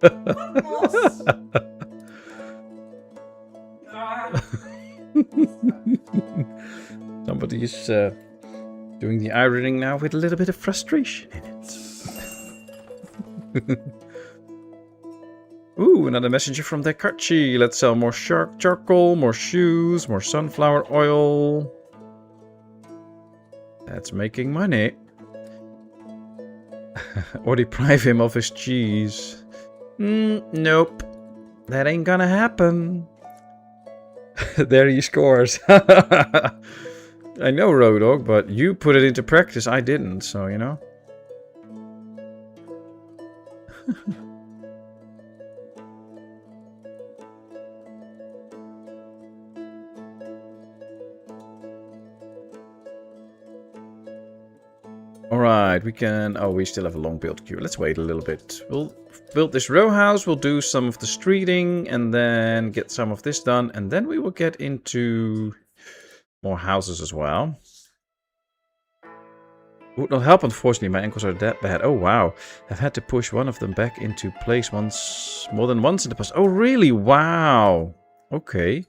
Patmos? Somebody is doing the ironing now with a little bit of frustration in it. Ooh, another messenger from Chat&Chill. Let's sell more charcoal, more shoes, more sunflower oil. That's making money. Or deprive him of his cheese. Nope. That ain't gonna happen. There he scores. I know, Rodog, but you put it into practice. I didn't, so you know. Alright, we can... Oh, we still have a long build queue. Let's wait a little bit. We'll build this row house, we'll do some of the streeting, and then get some of this done. And then we will get into more houses as well. Would not help, unfortunately. My ankles are that bad. Oh, wow. I've had to push one of them back into place more than once in the past. Oh, really? Wow. Okay.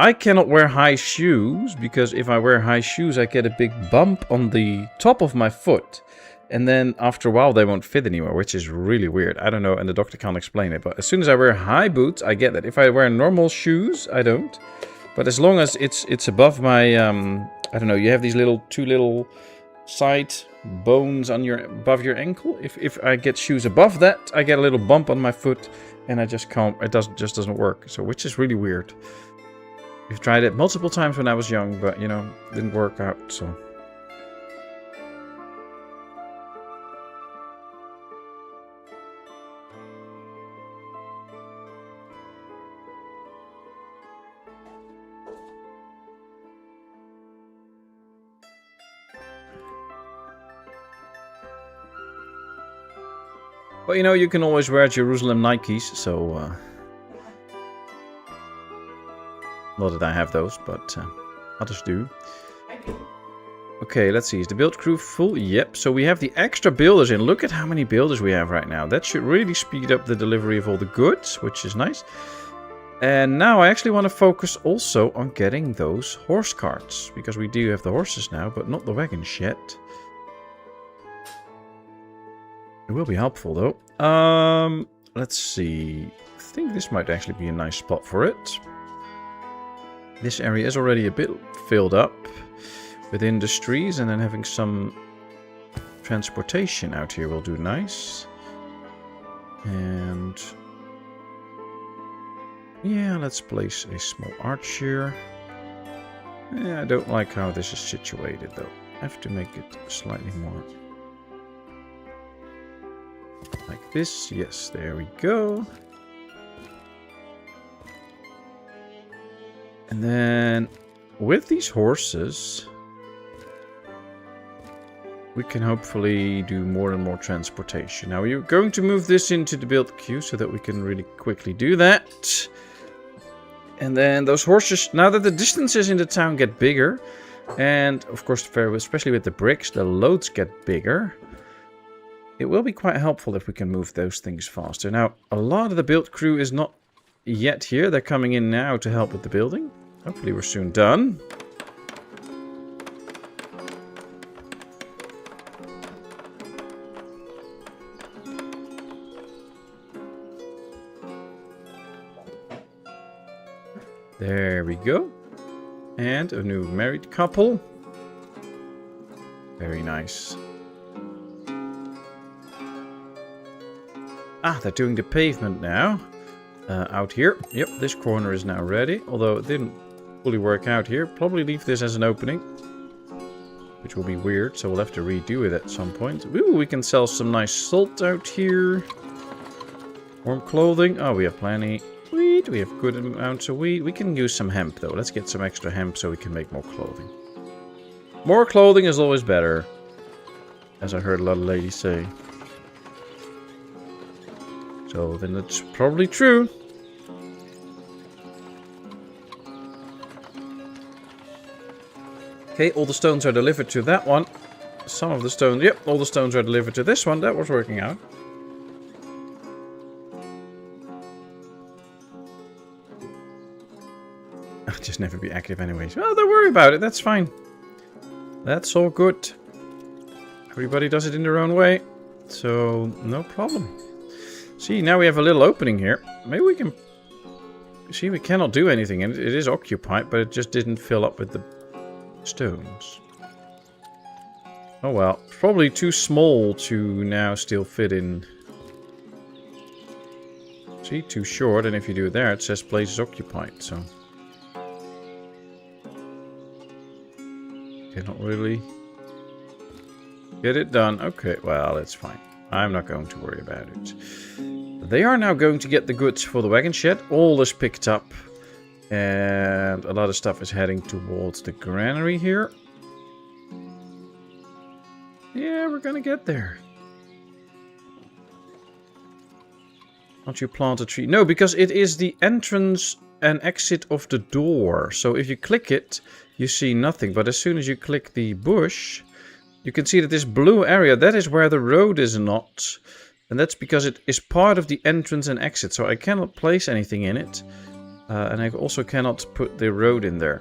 I cannot wear high shoes, because if I wear high shoes, I get a big bump on the top of my foot. And then after a while, they won't fit anymore, which is really weird. I don't know, and the doctor can't explain it. But as soon as I wear high boots, I get that. If I wear normal shoes, I don't. But as long as it's above my, I don't know, you have these two little side bones on above your ankle. If I get shoes above that, I get a little bump on my foot, and I just can't, just doesn't work. So, which is really weird. We've tried it multiple times when I was young, but, you know, didn't work out, so... But, you know, you can always wear Jerusalem Nikes, so... Not that I have those, but others do. Okay, let's see. Is the build crew full? Yep. So we have the extra builders in. Look at how many builders we have right now. That should really speed up the delivery of all the goods, which is nice. And now I actually want to focus also on getting those horse carts. Because we do have the horses now, but not the wagons yet. It will be helpful, though. Let's see. I think this might actually be a nice spot for it. This area is already a bit filled up with industries, and then having some transportation out here will do nice. And yeah, let's place a small arch here. Yeah, I don't like how this is situated though. I have to make it slightly more like this. Yes, there we go. And then, with these horses, we can hopefully do more and more transportation. Now, we're going to move this into the build queue so that we can really quickly do that. And then those horses, now that the distances in the town get bigger, and of course, especially with the bricks, the loads get bigger, it will be quite helpful if we can move those things faster. Now, a lot of the build crew is not yet here. They're coming in now to help with the building. Hopefully we're soon done. There we go. And a new married couple. Very nice. Ah, they're doing the pavement now. Out here. Yep, this corner is now ready. Although it didn't fully work out here. Probably leave this as an opening. Which will be weird, so we'll have to redo it at some point. Ooh, we can sell some nice salt out here. Warm clothing. Oh, we have plenty. Wheat. We have good amounts of wheat. We can use some hemp, though. Let's get some extra hemp so we can make more clothing. More clothing is always better. As I heard a lot of ladies say. So then that's probably true. Okay, all the stones are delivered to that one. Some of the stones... Yep, all the stones are delivered to this one. That was working out. I'll just never be active anyways. Well, don't worry about it. That's fine. That's all good. Everybody does it in their own way. So, no problem. See, now we have a little opening here. Maybe we can... See, we cannot do anything. And it is occupied, but it just didn't fill up with the stones. Oh well. It's probably too small to now still fit in. See, too short. And if you do it there, it says place is occupied. So... Cannot really get it done. Okay, well, it's fine. I'm not going to worry about it. They are now going to get the goods for the wagon shed. All is picked up. And a lot of stuff is heading towards the granary here. Yeah, we're gonna get there. Don't you plant a tree? No, because it is the entrance and exit of the door. So if you click it, you see nothing. But as soon as you click the bush, you can see that this blue area, that is where the road is not. And that's because it is part of the entrance and exit. So I cannot place anything in it. And I also cannot put the road in there.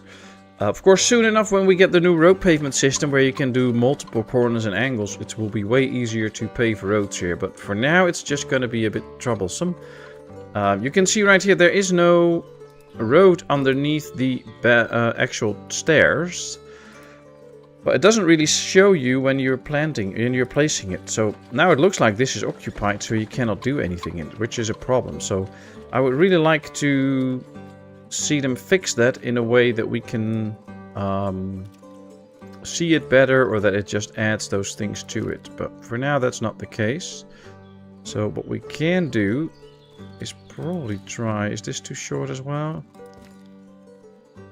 Of course, soon enough, when we get the new road pavement system where you can do multiple corners and angles, it will be way easier to pave roads here. But for now, it's just going to be a bit troublesome. You can see right here, there is no road underneath the actual stairs. But it doesn't really show you when you're planting and you're placing it. So now it looks like this is occupied, so you cannot do anything in it, which is a problem. So I would really like to see them fix that in a way that we can see it better, or that it just adds those things to it. But for now, that's not the case. So what we can do is probably try... Is this too short as well?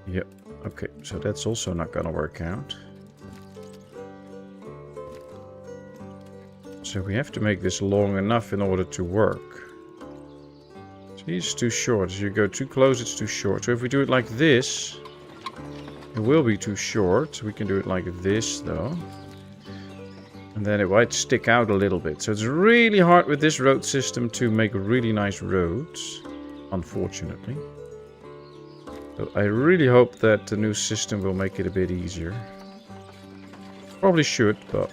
Yep. Okay, so that's also not going to work out. So we have to make this long enough in order to work. See, it's too short. As you go too close, it's too short. So if we do it like this, it will be too short. We can do it like this, though. And then it might stick out a little bit. So it's really hard with this road system to make really nice roads, unfortunately. So I really hope that the new system will make it a bit easier. Probably should, but...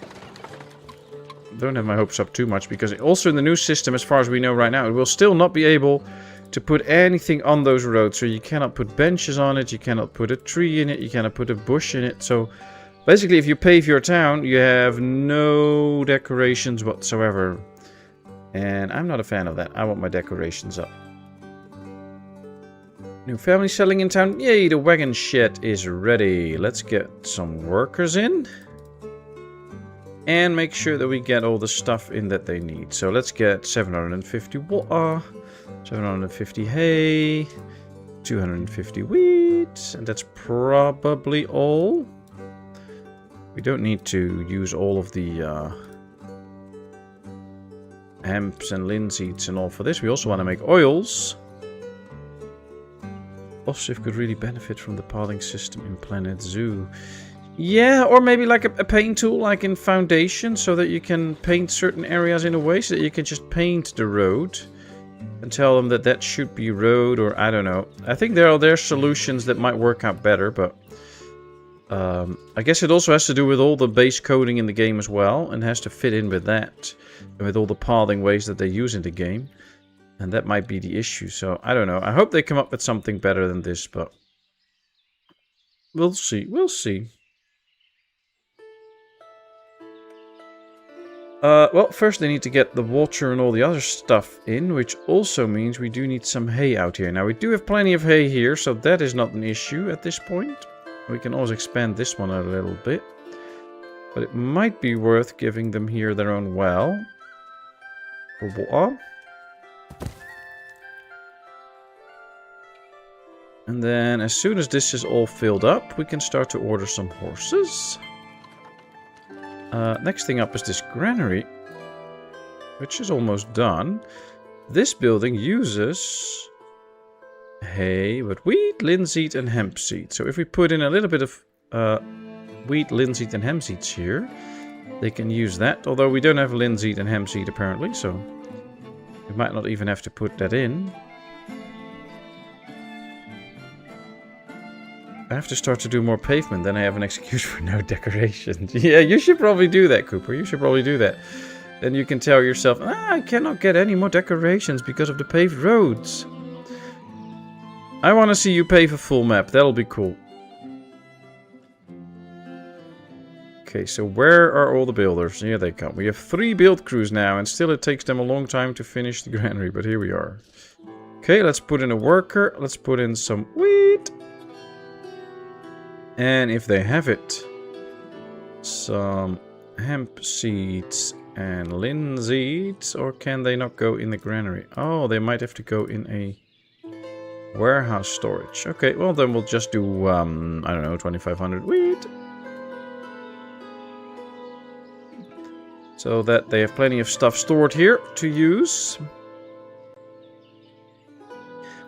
don't have my hopes up too much, because also in the new system, as far as we know right now, it will still not be able to put anything on those roads. So you cannot put benches on it, you cannot put a tree in it, you cannot put a bush in it. So basically, if you pave your town, you have no decorations whatsoever. And I'm not a fan of that. I want my decorations up. New family selling in town. Yay, the wagon shed is ready. Let's get some workers in. And make sure that we get all the stuff in that they need. So let's get 750 water, 750 hay, 250 wheat. And that's probably all. We don't need to use all of the hemps and linseeds and all for this. We also want to make oils. Ostriv could really benefit from the pathing system in Planet Zoo. Yeah, or maybe like a paint tool like in Foundation, so that you can paint certain areas in a way so that you can just paint the road and tell them that that should be road, or I don't know. I think there are solutions that might work out better, but I guess it also has to do with all the base coding in the game as well, and has to fit in with that, and with all the pathing ways that they use in the game. And that might be the issue, so I don't know. I hope they come up with something better than this, but We'll see. We'll see. Well, first they need to get the water and all the other stuff in, which also means we do need some hay out here. Now, we do have plenty of hay here, so that is not an issue at this point. We can always expand this one a little bit. But it might be worth giving them here their own well. For water. And then, as soon as this is all filled up, we can start to order some horses. Next thing up is this granary, which is almost done. This building uses hay, but wheat, linseed, and hemp seed. So if we put in a little bit of wheat, linseed, and hemp seeds here, they can use that. Although we don't have linseed and hemp seed apparently, so we might not even have to put that in. I have to start to do more pavement, then I have an excuse for no decorations. Yeah, you should probably do that, Cooper. You should probably do that. Then you can tell yourself, I cannot get any more decorations because of the paved roads. I want to see you pave a full map. That'll be cool. Okay, so where are all the builders? Here they come. We have 3 build crews now, and still it takes them a long time to finish the granary, but here we are. Okay, let's put in a worker. Let's put in some wheat. And if they have it, some hemp seeds and linseeds, or can they not go in the granary? Oh, they might have to go in a warehouse storage. Okay, well then we'll just do, I don't know, 2,500 wheat. So that they have plenty of stuff stored here to use.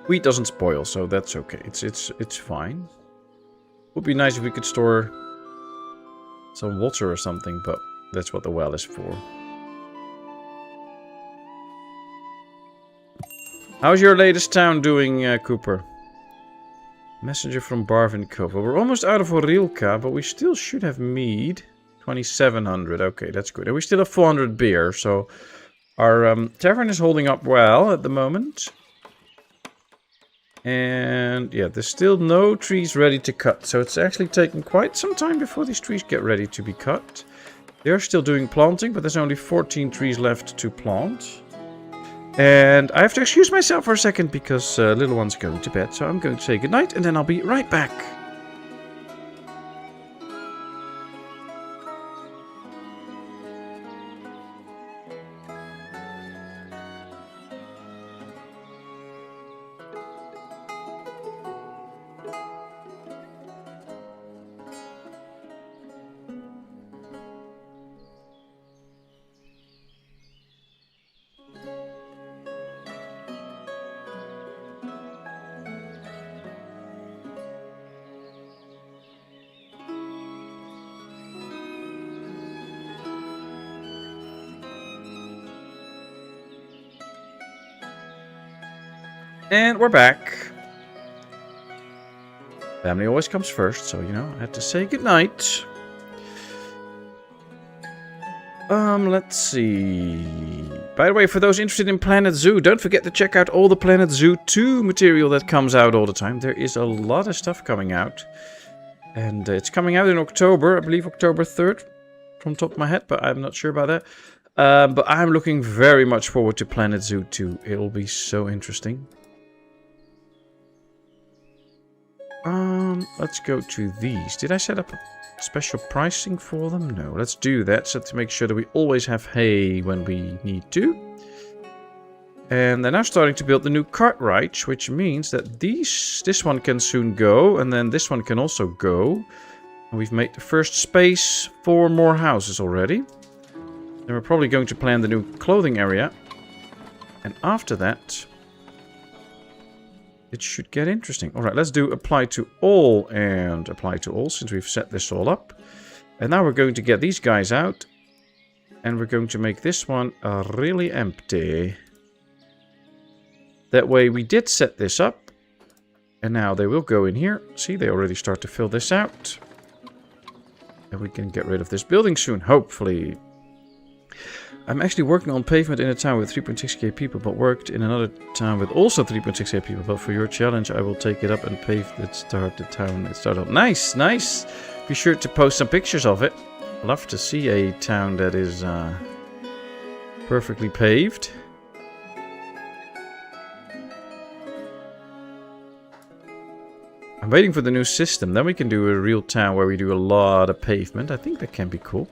Wheat doesn't spoil, so that's okay. It's fine. Would be nice if we could store some water or something, but that's what the well is for. How's your latest town doing, Cooper? Messenger from Barvin Cove. Well, we're almost out of Orilka, but we still should have mead. 2,700. Okay, that's good. And we still have 400 beer, so our tavern is holding up well at the moment. And yeah, there's still no trees ready to cut. So it's actually taking quite some time before these trees get ready to be cut. They're still doing planting, but there's only 14 trees left to plant. And I have to excuse myself for a second because little one's going to bed. So I'm going to say goodnight and then I'll be right back. And we're back. Family always comes first, so, you know, I had to say goodnight. Let's see. By the way, for those interested in Planet Zoo, don't forget to check out all the Planet Zoo 2 material that comes out all the time. There is a lot of stuff coming out. And it's coming out in October, I believe October 3rd, from top of my head, but I'm not sure about that. But I'm looking very much forward to Planet Zoo 2. It'll be so interesting. Let's go to these. Did I set up a special pricing for them? No, let's do that so to make sure that we always have hay when we need to. And they're now starting to build the new Cartwright, which means that this one can soon go, and then this one can also go. And we've made the first space for more houses already. Then we're probably going to plan the new clothing area. And after that, it should get interesting. Alright, let's do apply to all and apply to all since we've set this all up. And now we're going to get these guys out. And we're going to make this one really empty. That way we did set this up. And now they will go in here. See, they already start to fill this out. And we can get rid of this building soon, hopefully. I'm actually working on pavement in a town with 3.6k people, but worked in another town with also 3.6k people. But for your challenge, I will take it up and pave the town it started. Nice, nice. Be sure to post some pictures of it. Love to see a town that is perfectly paved. I'm waiting for the new system. Then we can do a real town where we do a lot of pavement. I think that can be cool.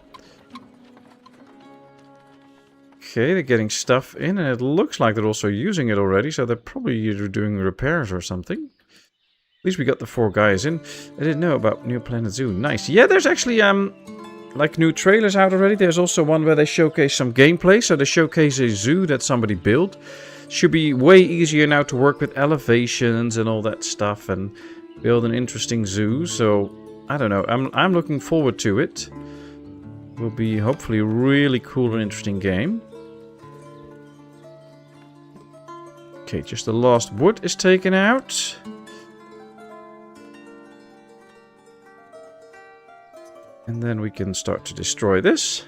Okay, they're getting stuff in, and it looks like they're also using it already, so they're probably either doing repairs or something. At least we got the 4 guys in. I didn't know about New Planet Zoo. Nice. Yeah, there's actually like new trailers out already. There's also one where they showcase some gameplay, so they showcase a zoo that somebody built. Should be way easier now to work with elevations and all that stuff and build an interesting zoo. So I don't know. I'm looking forward to it. Will be hopefully a really cool and interesting game. Okay, just the last wood is taken out. And then we can start to destroy this.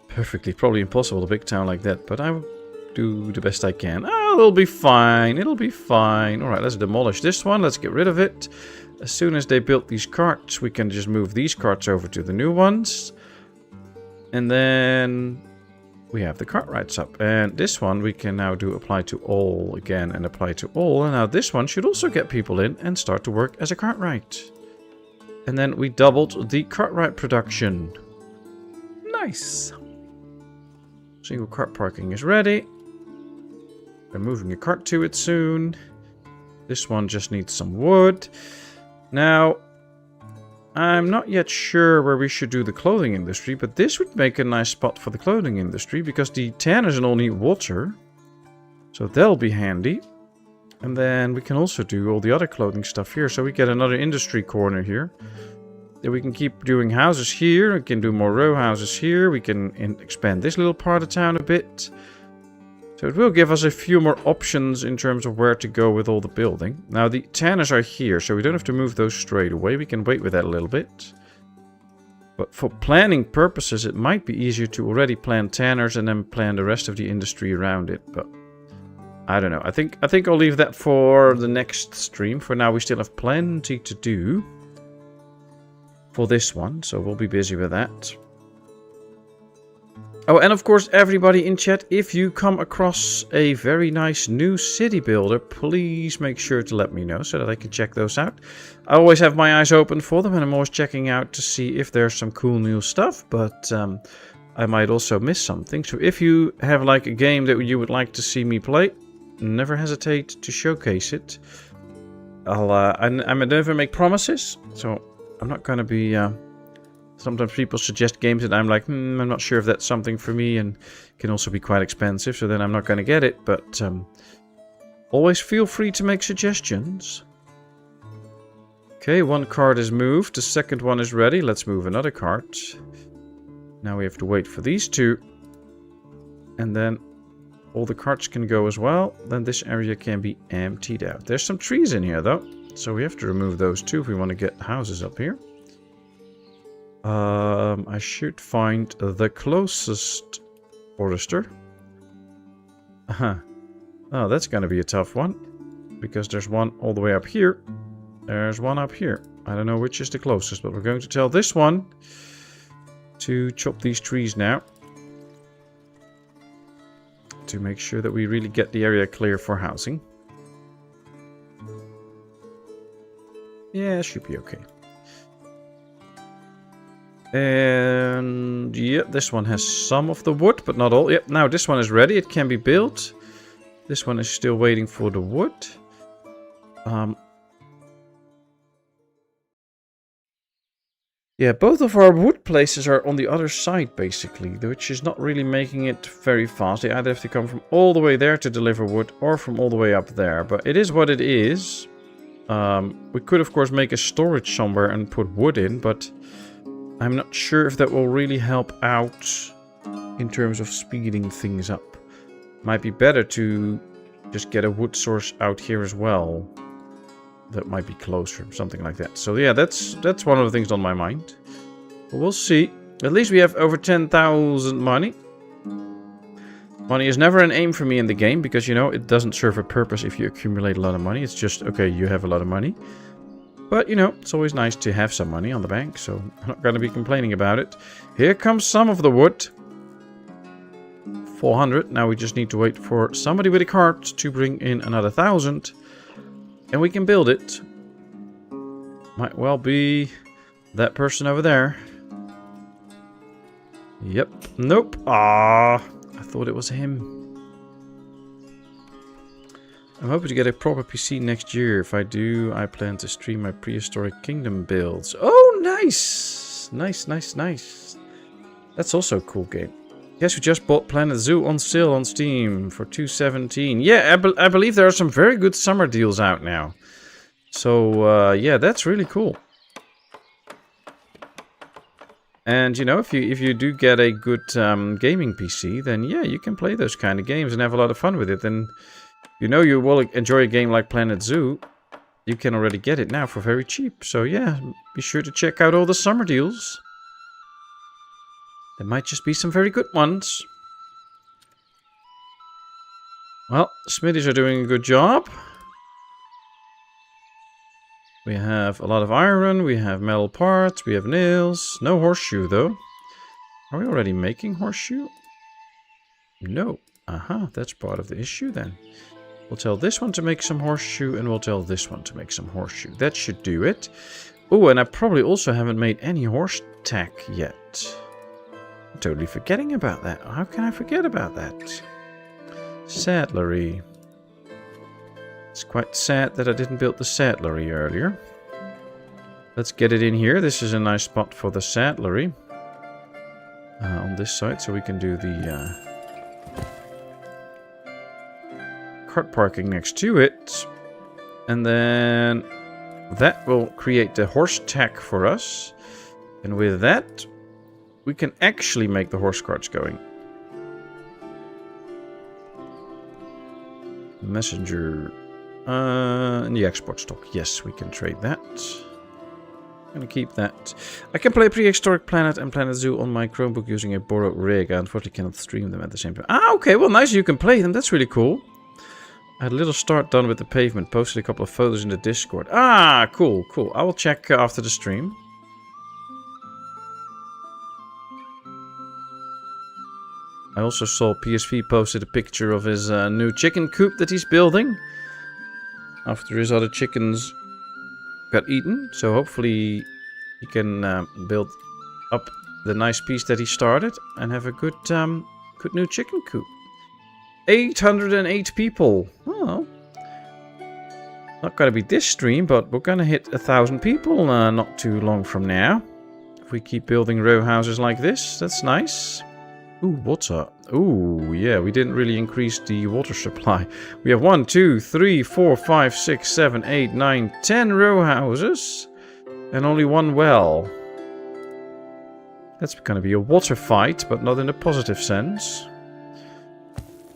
Perfectly, probably impossible, a big town like that, but I will do the best I can. Oh, it'll be fine, it'll be fine. Alright, let's demolish this one, let's get rid of it. As soon as they built these carts, we can just move these carts over to the new ones. And then we have the Cartwrights up. And this one we can now do apply to all again and apply to all. And now this one should also get people in and start to work as a Cartwright. And then we doubled the Cartwright production. Nice. Single cart parking is ready. We're moving a cart to it soon. This one just needs some wood. Now, I'm not yet sure where we should do the clothing industry, but this would make a nice spot for the clothing industry because the tanners all need water. So they'll be handy. And then we can also do all the other clothing stuff here. So we get another industry corner here. Then we can keep doing houses here. We can do more row houses here. We can expand this little part of town a bit. So it will give us a few more options in terms of where to go with all the building. Now the tanners are here, so we don't have to move those straight away. We can wait with that a little bit. But for planning purposes, it might be easier to already plan tanners and then plan the rest of the industry around it. But I don't know. I think I'll leave that for the next stream. For now, we still have plenty to do for this one, so we'll be busy with that. Oh, and of course, everybody in chat, if you come across a very nice new city builder, please make sure to let me know so that I can check those out. I always have my eyes open for them, and I'm always checking out to see if there's some cool new stuff, but I might also miss something. So if you have like a game that you would like to see me play, never hesitate to showcase it. I never make promises, so I'm not going to be... Sometimes people suggest games that I'm like, I'm not sure if that's something for me, and can also be quite expensive, so then I'm not going to get it. But always feel free to make suggestions. Okay, one cart is moved. The second one is ready. Let's move another cart. Now we have to wait for these two. And then all the carts can go as well. Then this area can be emptied out. There's some trees in here, though. So we have to remove those too if we want to get houses up here. I should find the closest forester. Oh, that's going to be a tough one. Because there's one all the way up here. There's one up here. I don't know which is the closest, but we're going to tell this one to chop these trees now. To make sure that we really get the area clear for housing. Yeah, it should be okay. And yeah, this one has some of the wood, but not all. Yep, now this one is ready. It can be built. This one is still waiting for the wood. Yeah, both of our wood places are on the other side, basically, which is not really making it very fast. They either have to come from all the way there to deliver wood, or from all the way up there. But it is what it is. We could, of course, make a storage somewhere and put wood in, but I'm not sure if that will really help out in terms of speeding things up. Might be better to just get a wood source out here as well. that might be closer, something like that. So yeah, that's one of the things on my mind. But we'll see. At least we have over 10,000 money. Money is never an aim for me in the game, because, you know, it doesn't serve a purpose if you accumulate a lot of money. It's just, okay, you have a lot of money. But, you know, it's always nice to have some money on the bank, so I'm not going to be complaining about it. Here comes some of the wood. 400. Now we just need to wait for somebody with a cart to bring in another 1,000. And we can build it. Might well be that person over there. Yep. Nope. Ah, I thought it was him. I'm hoping to get a proper PC next year. If I do, I plan to stream my prehistoric kingdom builds. Oh, nice! Nice, nice, nice. That's also a cool game. Guess we just bought Planet Zoo on sale on Steam for $2.17. Yeah, I believe there are some very good summer deals out now. So, yeah, that's really cool. And, you know, if you do get a good gaming PC, then, yeah, you can play those kind of games and have a lot of fun with it. And, you know, you will enjoy a game like Planet Zoo. You can already get it now for very cheap. So, yeah, be sure to check out all the summer deals. There might just be some very good ones. Well, Smithies are doing a good job. We have a lot of iron, we have metal parts, we have nails. No horseshoe, though. Are we already making horseshoe? No. Aha, that's part of the issue, then. We'll tell this one to make some horseshoe, and we'll tell this one to make some horseshoe. That should do it. Oh, and I probably also haven't made any horse tack yet. I'm totally forgetting about that. How can I forget about that? Saddlery. It's quite sad that I didn't build the saddlery earlier. Let's get it in here. This is a nice spot for the saddlery. On this side, so we can do the cart parking next to it. And then that will create the horse tack for us. And with that, we can actually make the horse carts going. Messenger. And the export stock. Yes, we can trade that. I'm going to keep that. I can play Prehistoric Planet and Planet Zoo on my Chromebook using a borrowed rig. I unfortunately cannot stream them at the same time. Ah, okay. Well, nice. You can play them. That's really cool. I had a little start done with the pavement. Posted a couple of photos in the Discord. Ah, cool, cool. I will check after the stream. I also saw PSV posted a picture of his new chicken coop that he's building. After his other chickens got eaten. So hopefully he can build up the nice piece that he started. And have a good new chicken coop. 808 people. Oh. Not going to be this stream, but we're going to hit 1,000 people not too long from now. If we keep building row houses like this, that's nice. Ooh, water. Ooh, yeah, we didn't really increase the water supply. We have 1, 2, 3, 4, 5, 6, 7, 8, 9, 10 row houses. And only one well. That's going to be a water fight, but not in a positive sense.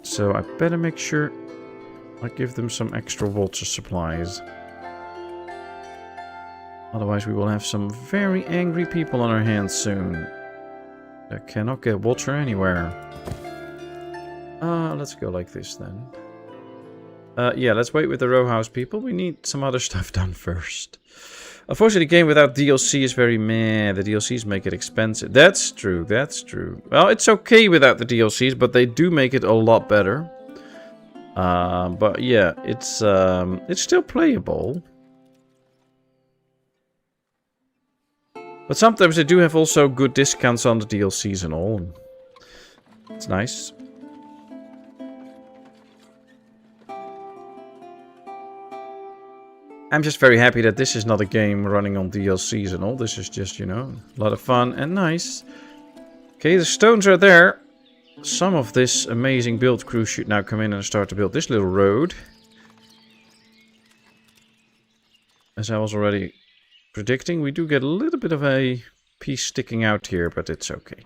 So I better make sure I give them some extra water supplies. Otherwise we will have some very angry people on our hands soon. That cannot get water anywhere. Let's go like this then. Yeah, let's wait with the row house people. We need some other stuff done first. Unfortunately, the game without DLC is very meh. The DLCs make it expensive. That's true, that's true. Well, it's okay without the DLCs, but they do make it a lot better. But yeah, it's still playable. But sometimes they do have also good discounts on the DLCs and all. It's nice. I'm just very happy that this is not a game running on DLCs and all. This is just, you know, a lot of fun and nice. Okay, the stones are there. Some of this amazing build crew should now come in and start to build this little road. As I was already predicting, we do get a little bit of a piece sticking out here, but it's okay.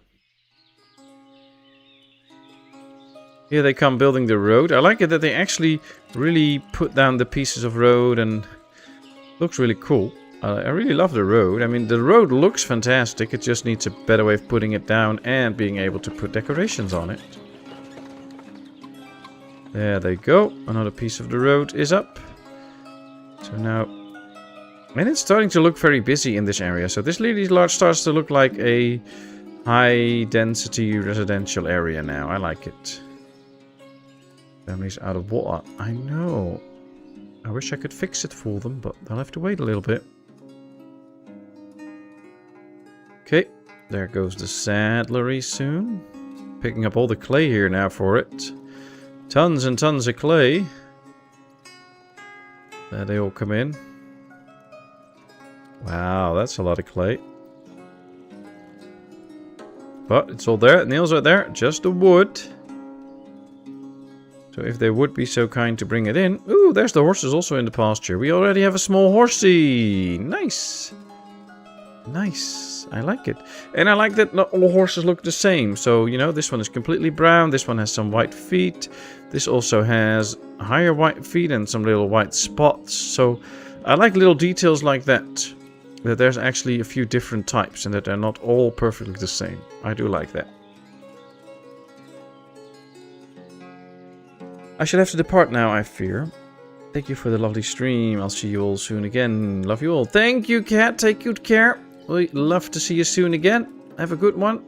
Here they come building the road. I like it that they actually really put down the pieces of road and Looks really cool. I really love the road. I mean, the road looks fantastic. It just needs a better way of putting it down and being able to put decorations on it. There they go. Another piece of the road is up. So now... And it's starting to look very busy in this area. So this really large starts to look like a high-density residential area now. I like it. Family's out of water. I know. I wish I could fix it for them, but they'll have to wait a little bit. Okay, there goes the saddlery soon. Picking up all the clay here now for it. Tons and tons of clay. There they all come in. Wow, that's a lot of clay. But it's all there. Nails are there. Just the wood. So if they would be so kind to bring it in. Ooh, there's the horses also in the pasture. We already have a small horsey. Nice. Nice. I like it. And I like that not all horses look the same. So, you know, this one is completely brown. This one has some white feet. This also has higher white feet and some little white spots. So I like little details like that. That there's actually a few different types and that they're not all perfectly the same. I do like that. I should have to depart now, I fear. Thank you for the lovely stream. I'll see you all soon again. Love you all. Thank you, Cat. Take good care. We'd love to see you soon again. Have a good one.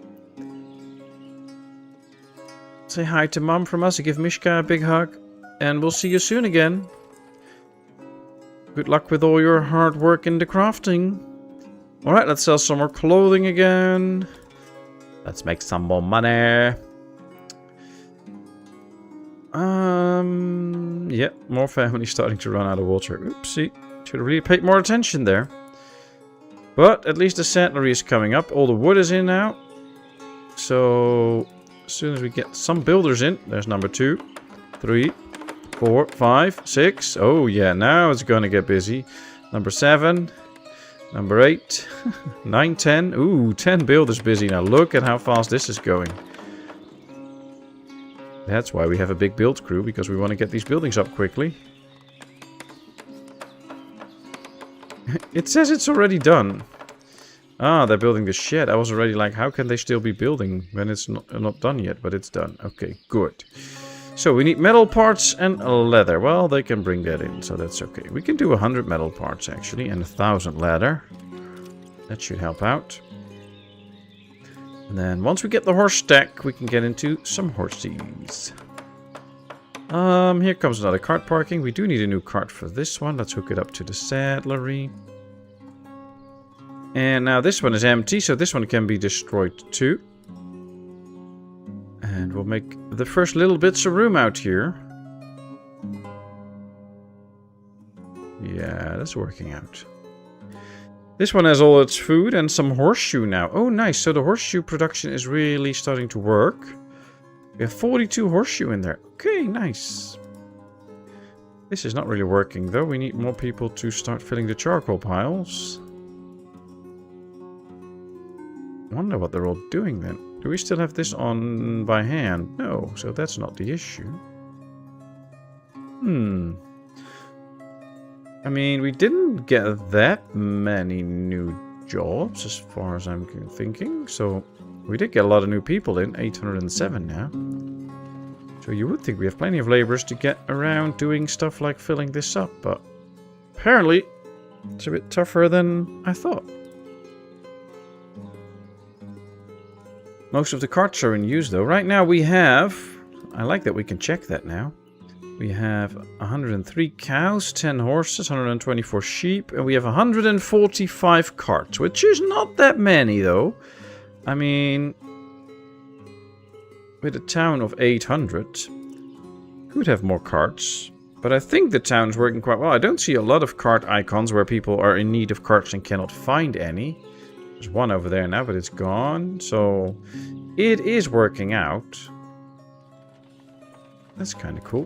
Say hi to Mom from us. Give Mishka a big hug. And we'll see you soon again. Good luck with all your hard work in the crafting. Alright, let's sell some more clothing again. Let's make some more money. Yeah, more families starting to run out of water. Oopsie. Should have really paid more attention there. But at least the saddlery is coming up. All the wood is in now. So as soon as we get some builders in. There's number 2, 3, 4, 5, 6. Oh yeah, now it's gonna get busy. Number 7. Number 8. 9, 10. Ooh, 10 builders busy now. Look at how fast this is going. That's why we have a big build crew, because we want to get these buildings up quickly. It says it's already done. Ah, they're building the shed. I was already like, how can they still be building when it's not done yet? But it's done. Okay, good. So we need metal parts and leather. Well, they can bring that in, so that's okay. We can do 100 metal parts, actually, and 1,000 leather. That should help out. And then once we get the horse stack, we can get into some horses. Here comes another cart parking. We do need a new cart for this one. Let's hook it up to the saddlery. And now this one is empty, so this one can be destroyed too. And we'll make the first little bits of room out here. Yeah, that's working out. This one has all its food and some horseshoe now. Oh, nice. So the horseshoe production is really starting to work. We have 42 horseshoe in there. Okay, nice. This is not really working, though. We need more people to start filling the charcoal piles. Wonder what they're all doing, then. Do we still have this on by hand? No, so that's not the issue. I mean, we didn't get that many new jobs, as far as I'm thinking. So, we did get a lot of new people in. 807 now. So, you would think we have plenty of laborers to get around doing stuff like filling this up. But, apparently, it's a bit tougher than I thought. Most of the carts are in use, though. Right now, we have... I like that we can check that now. We have 103 cows, 10 horses, 124 sheep, and we have 145 carts, which is not that many, though. I mean, with a town of 800, could have more carts, but I think the town's working quite well. I don't see a lot of cart icons where people are in need of carts and cannot find any. There's one over there now, but it's gone, so it is working out. That's kind of cool.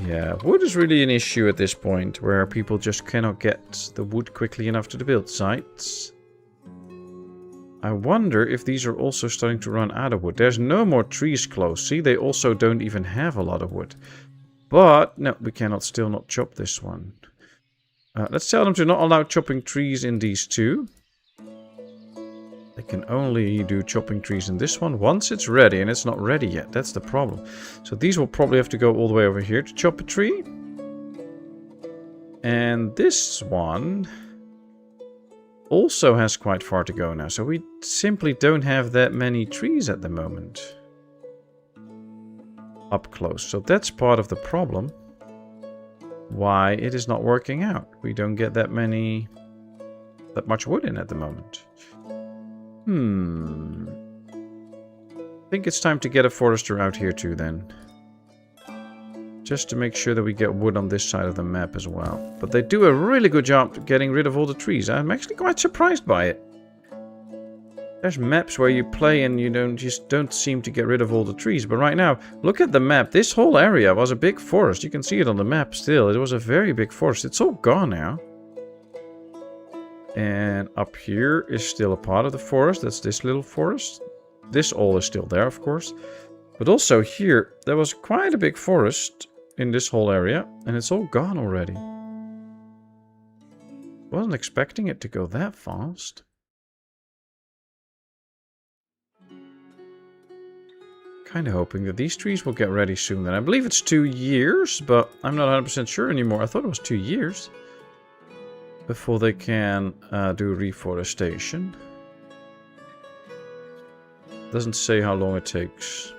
Yeah, wood is really an issue at this point, where people just cannot get the wood quickly enough to the build sites. I wonder if these are also starting to run out of wood. There's no more trees close. See, they also don't even have a lot of wood. But, no, we cannot still not chop this one. Let's tell them to not allow chopping trees in these two. They can only do chopping trees in this one once it's ready, and it's not ready yet. That's the problem. So these will probably have to go all the way over here to chop a tree. And this one also has quite far to go now. So we simply don't have that many trees at the moment. Up close. So that's part of the problem. Why it is not working out. We don't get that much wood in at the moment. I think it's time to get a forester out here too then. Just to make sure that we get wood on this side of the map as well. But they do a really good job getting rid of all the trees. I'm actually quite surprised by it. There's maps where you play and you don't seem to get rid of all the trees. But right now, look at the map. This whole area was a big forest. You can see it on the map still. It was a very big forest. It's all gone now. And up here is still a part of the forest. That's this little forest. This all is still there, of course. But also here, there was quite a big forest in this whole area. And it's all gone already. Wasn't expecting it to go that fast. Kind of hoping that these trees will get ready soon. And I believe it's 2 years, but I'm not 100% sure anymore. I thought it was 2 years before they can do reforestation. Doesn't say how long it takes.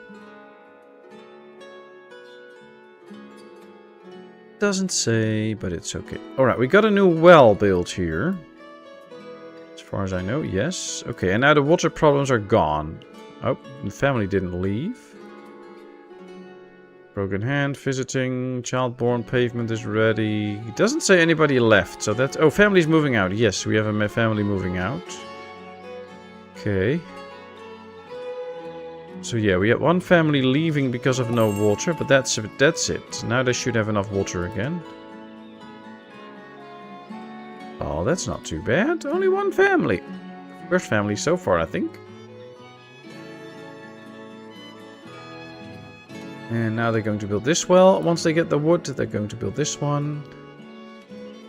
Doesn't say, but it's okay. Alright, we got a new well built here. As far as I know, yes. Okay, and now the water problems are gone. Oh, the family didn't leave. Broken hand, visiting, child-born, pavement is ready. It doesn't say anybody left, so that's... Oh, family's moving out. Yes, we have a family moving out. Okay. So yeah, we have one family leaving because of no water, but that's it. Now they should have enough water again. Oh, that's not too bad. Only one family. First family so far, I think. And now they're going to build this well. Once they get the wood, they're going to build this one.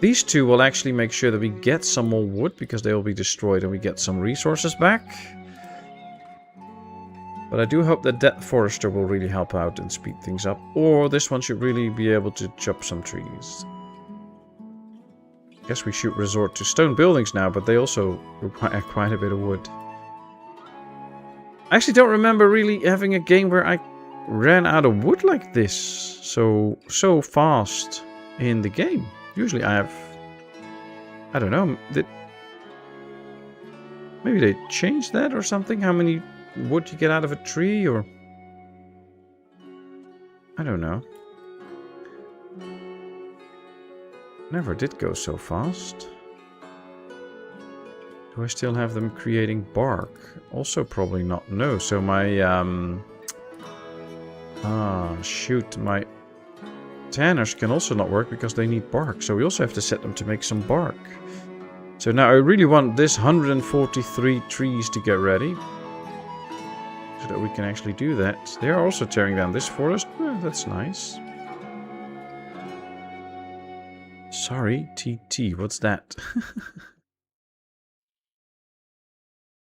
These two will actually make sure that we get some more wood, because they will be destroyed and we get some resources back. But I do hope that that forester will really help out and speed things up. Or this one should really be able to chop some trees. Guess we should resort to stone buildings now, but they also require quite a bit of wood. I actually don't remember really having a game where I ran out of wood like this so fast in the game. Usually I have, I don't know, maybe they changed that or something, how many wood you get out of a tree, or I don't know. Never did go so fast. Do I still have them creating bark? Also probably not. No, so my shoot, my tanners can also not work because they need bark. So we also have to set them to make some bark. So now I really want this 143 trees to get ready, so that we can actually do that. They are also tearing down this forest. That's nice. Sorry, TT, what's that?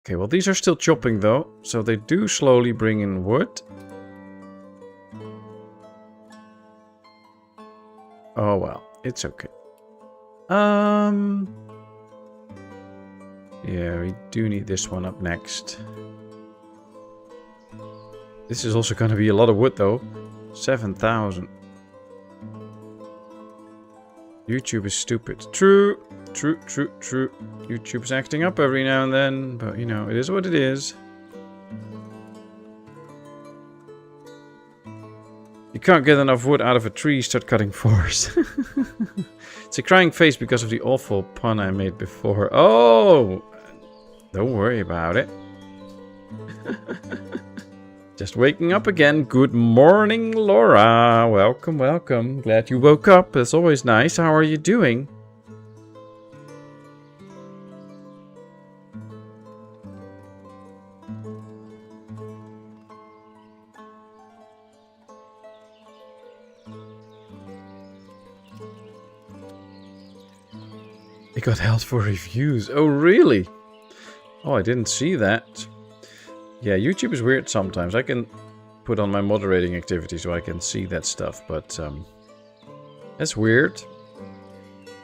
Okay, well these are still chopping though, so they do slowly bring in wood. Oh well, it's okay. Yeah, we do need this one up next. This is also going to be a lot of wood though. 7,000. YouTube is stupid. True. YouTube's acting up every now and then, but you know, it is what it is. You can't get enough wood out of a tree, start cutting forests. It's a crying face because of the awful pun I made before. Oh! Don't worry about it. Just waking up again. Good morning, Laura. Welcome, welcome. Glad you woke up. It's always nice. How are you doing? It got held for reviews. Oh, really? Oh, I didn't see that. Yeah, YouTube is weird sometimes. I can put on my moderating activity so I can see that stuff, but that's weird.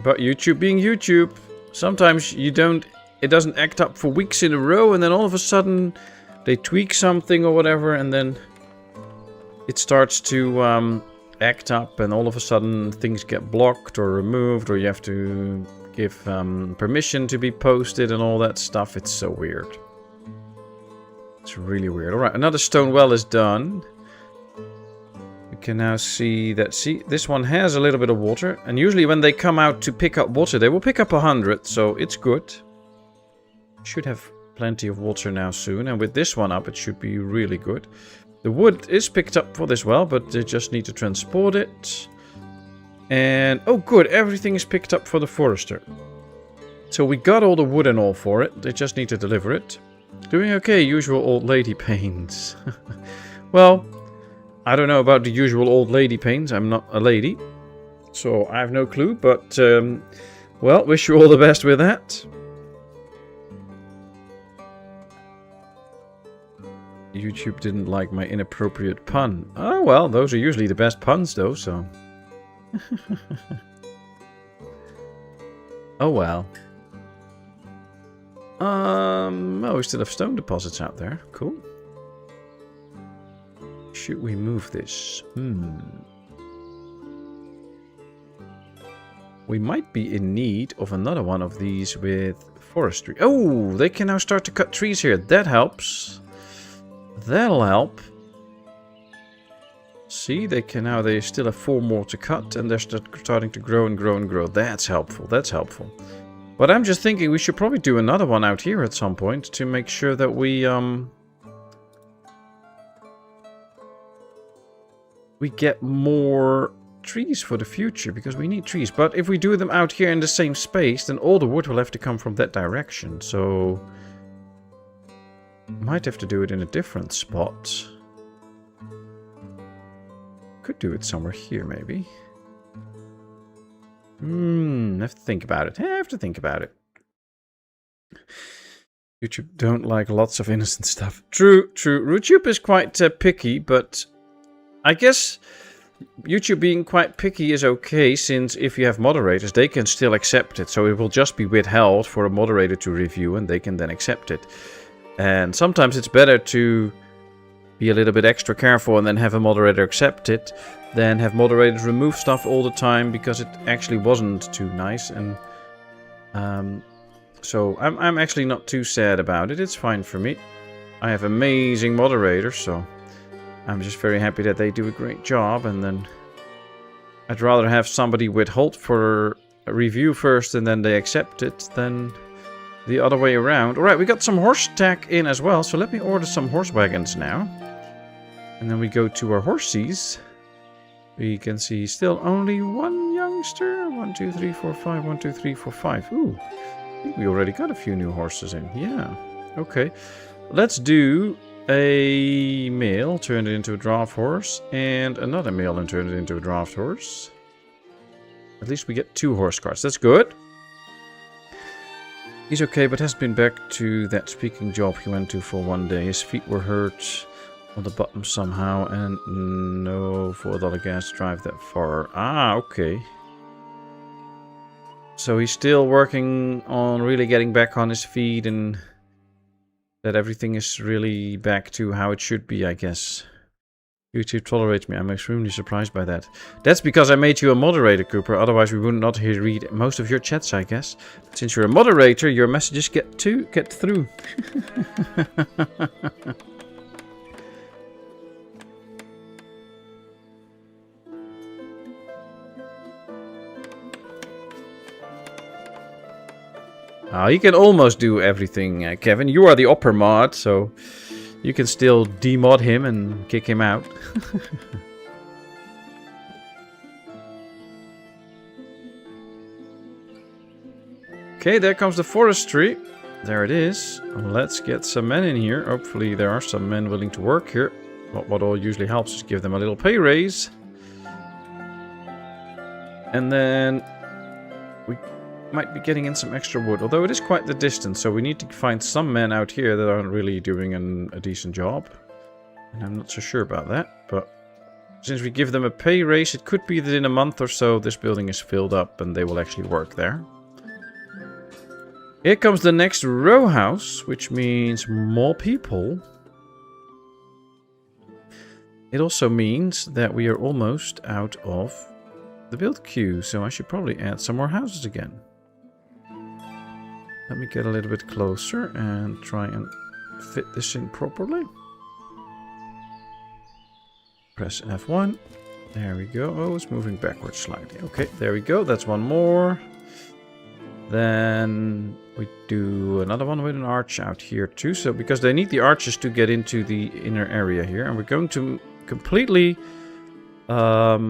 But YouTube being YouTube, sometimes it doesn't act up for weeks in a row, and then all of a sudden they tweak something or whatever, and then it starts to act up, and all of a sudden things get blocked or removed, or you have to give permission to be posted and all that stuff. It's so weird. It's really weird. Alright, another stone well is done. We can now see that, this one has a little bit of water. And usually when they come out to pick up water, they will pick up 100, so it's good. Should have plenty of water now soon. And with this one up, it should be really good. The wood is picked up for this well, but they just need to transport it. And, oh good, everything is picked up for the forester. So we got all the wood and all for it. They just need to deliver it. Doing okay, usual old lady pains. Well, I don't know about the usual old lady pains. I'm not a lady, so I have no clue. But, well, wish you all the best with that. YouTube didn't like my inappropriate pun. Oh, well, those are usually the best puns, though, so... Oh, well. Oh, we still have stone deposits out there. Cool. Should we move this? We might be in need of another one of these with forestry. Oh, they can now start to cut trees here. That helps. That'll help. See, they still have 4 more to cut, and they're starting to grow and grow and grow. That's helpful. That's helpful. But I'm just thinking we should probably do another one out here at some point to make sure that we get more trees for the future, because we need trees. But if we do them out here in the same space, then all the wood will have to come from that direction. So might have to do it in a different spot. Could do it somewhere here, maybe. Have to think about it. Have to think about it. YouTube don't like lots of innocent stuff. True, true. YouTube is quite picky, but I guess YouTube being quite picky is okay, since if you have moderators, they can still accept it. So it will just be withheld for a moderator to review, and they can then accept it. And sometimes it's better to be a little bit extra careful and then have a moderator accept it than have moderators remove stuff all the time because it actually wasn't too nice. And so I'm actually not too sad about it. It's fine for me. I have amazing moderators, so I'm just very happy that they do a great job. And then I'd rather have somebody withhold for a review first and then they accept it than the other way around. Alright, we got some horse tack in as well, so let me order some horse wagons now. And then we go to our horsies. We can see still only one youngster. 1, 2, 3, 4, 5. 1, 2, 3, 4, 5. Ooh, I think we already got a few new horses in. Yeah, okay. Let's do a male, turn it into a draft horse, and another male and turn it into a draft horse. At least we get 2 horse carts. That's good. He's okay, but hasn't been back to that speaking job he went to for 1 day. His feet were hurt on the bottom somehow, and no $4 gas to drive that far. Ah, okay. So he's still working on really getting back on his feet, and that everything is really back to how it should be, I guess. YouTube tolerates me. I'm extremely surprised by that. That's because I made you a moderator, Cooper. Otherwise, we would not read most of your chats, I guess. But since you're a moderator, your messages get through. You can almost do everything, Kevin. You are the upper mod, so you can still demod him and kick him out. Okay, there comes the forestry. There it is. Let's get some men in here. Hopefully there are some men willing to work here. What all usually helps is give them a little pay raise. And then might be getting in some extra wood. Although it is quite the distance, so we need to find some men out here that aren't really doing a decent job. And I'm not so sure about that, but since we give them a pay raise, it could be that in a month or so this building is filled up and they will actually work there. Here comes the next row house, which means more people. It also means that we are almost out of the build queue, so I should probably add some more houses again. Let me get a little bit closer and try and fit this in properly. Press F1. There we go. Oh, it's moving backwards slightly. Okay, there we go. That's one more. Then we do another one with an arch out here too. So because they need the arches to get into the inner area here. And we're going to completely not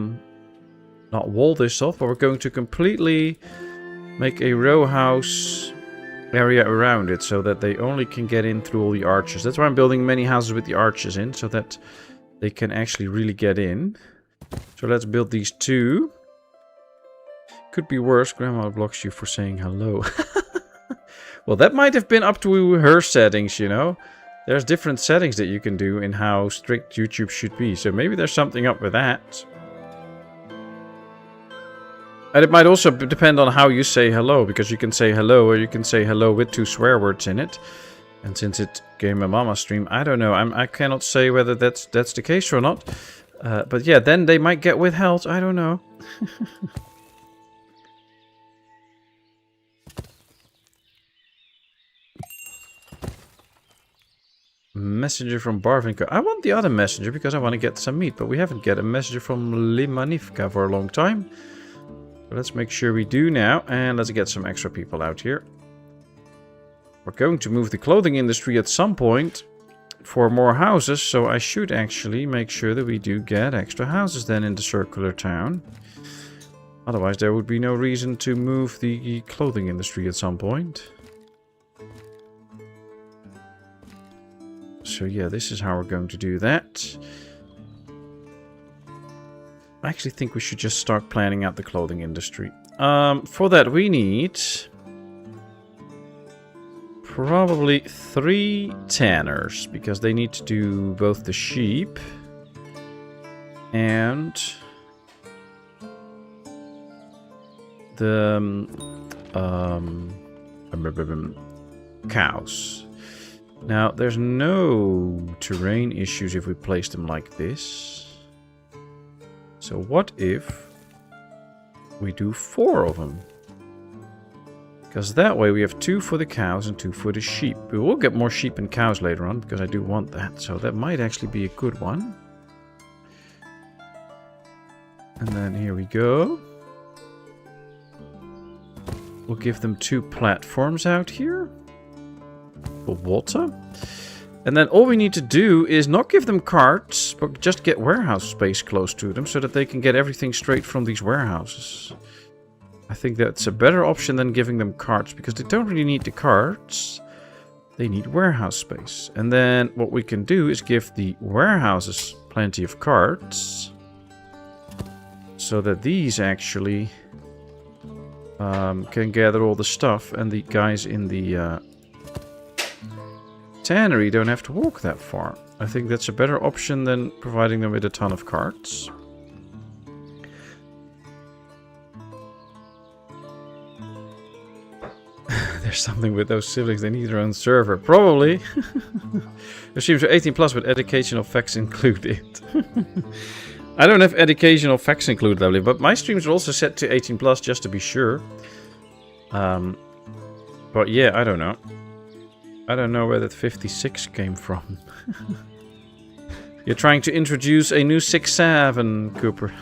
wall this off, but we're going to completely make a row house area around it so that they only can get in through all the arches. That's why I'm building many houses with the arches in, so that they can actually really get in. So let's build these two. Could be worse. Grandma blocks you for saying hello. Well, that might have been up to her settings, you know. There's different settings that you can do in how strict YouTube should be. So maybe there's something up with that. And it might also depend on how you say hello, because you can say hello or you can say hello with 2 swear words in it. And since it's Gamer Mama stream, I don't know. I cannot say whether that's the case or not. But yeah, then they might get withheld. I don't know. Messenger from Barvinka. I want the other messenger because I want to get some meat, but we haven't got a messenger from Limanivka for a long time. So let's make sure we do now, and let's get some extra people out here. We're going to move the clothing industry at some point for more houses, so I should actually make sure that we do get extra houses then in the circular town. Otherwise there would be no reason to move the clothing industry at some point. So yeah, this is how we're going to do that. I actually think we should just start planning out the clothing industry. For that we need probably 3 tanners, because they need to do both the sheep and the cows. Now, there's no terrain issues if we place them like this. So what if we do 4 of them? Because that way we have 2 for the cows and 2 for the sheep. We will get more sheep and cows later on, because I do want that. So that might actually be a good one. And then here we go. We'll give them 2 platforms out here for water. And then all we need to do is not give them carts, but just get warehouse space close to them so that they can get everything straight from these warehouses. I think that's a better option than giving them carts, because they don't really need the carts. They need warehouse space. And then what we can do is give the warehouses plenty of carts, so that these actually can gather all the stuff, and the guys in the tannery don't have to walk that far. I think that's a better option than providing them with a ton of carts. There's something with those siblings, they need their own server. Probably. Their streams are 18 plus with educational facts included. I don't have educational facts included, lovely, but my streams are also set to 18 plus just to be sure. But yeah, I don't know. I don't know where that 56 came from. You're trying to introduce a new 6-7, Cooper.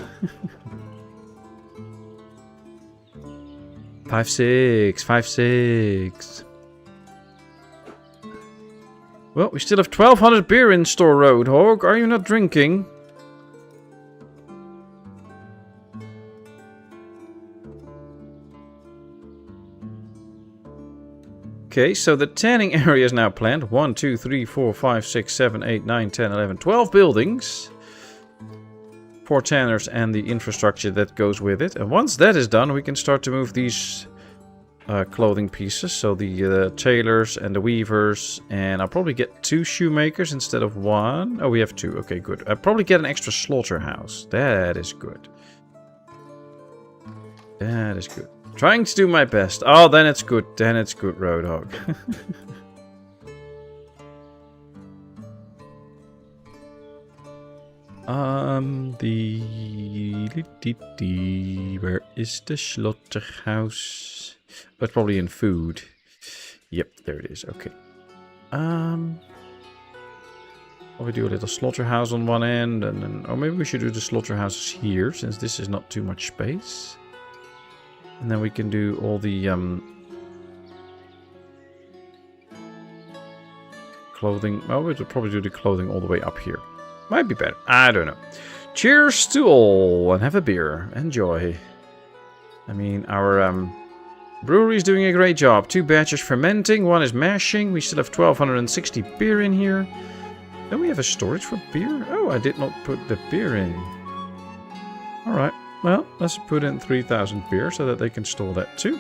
5-6, 5-6. Well, we still have 1200 beer in store, Roadhog. Are you not drinking? Okay, so the tanning area is now planned. 1, 2, 3, 4, 5, 6, 7, 8, 9, 10, 11, 12 buildings. 4 tanners and the infrastructure that goes with it. And once that is done, we can start to move these clothing pieces. So the tailors and the weavers. And I'll probably get 2 shoemakers instead of 1. Oh, we have 2. Okay, good. I'll probably get an extra slaughterhouse. That is good. That is good. Trying to do my best. Oh, then it's good. Then it's good, Roadhog. Where is the slaughterhouse? Oh, it's probably in food. Yep, there it is. Okay. Probably do a little slaughterhouse on one end, and then, or maybe we should do the slaughterhouses here, since this is not too much space. And then we can do all the clothing. Well, we'll probably do the clothing all the way up here. Might be better. I don't know. Cheers to all, and have a beer. Enjoy. I mean, our brewery is doing a great job. 2 batches fermenting, 1 is mashing. We still have 1260 beer in here. Don't we have a storage for beer? Oh, I did not put the beer in. Alright, well, let's put in 3000 beer so that they can store that too.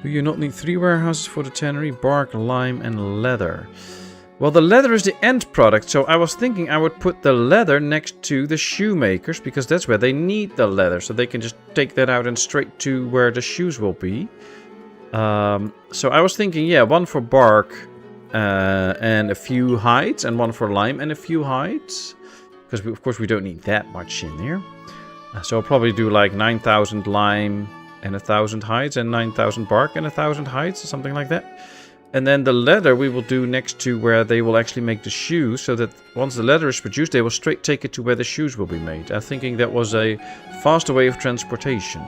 Do you not need 3 warehouses for the tannery? Bark, lime, and leather. Well, the leather is the end product, so I was thinking I would put the leather next to the shoemakers, because that's where they need the leather, so they can just take that out and straight to where the shoes will be. So I was thinking, yeah, 1 for bark and a few hides, and 1 for lime and a few hides, because of course we don't need that much in there. So I'll probably do like 9,000 lime and 1,000 hides, and 9,000 bark and 1,000 hides, or something like that. And then the leather we will do next to where they will actually make the shoes, so that once the leather is produced, they will straight take it to where the shoes will be made. I'm thinking that was a faster way of transportation.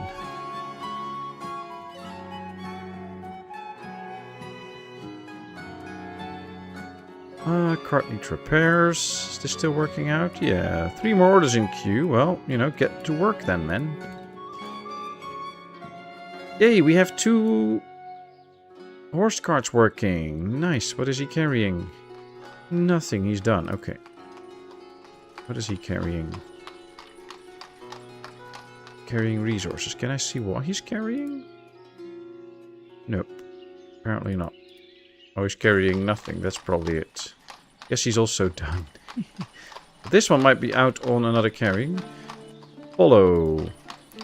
Cart needs repairs. Is this still working out? Yeah, 3 more orders in queue. Well, you know, get to work then, men. Yay, we have 2... horse carts working. Nice. What is he carrying? Nothing. He's done. Okay. What is he carrying? Carrying resources. Can I see what he's carrying? Nope. Apparently not. Oh, he's carrying nothing. That's probably it. Guess he's also done. This one might be out on another carrying. Follow.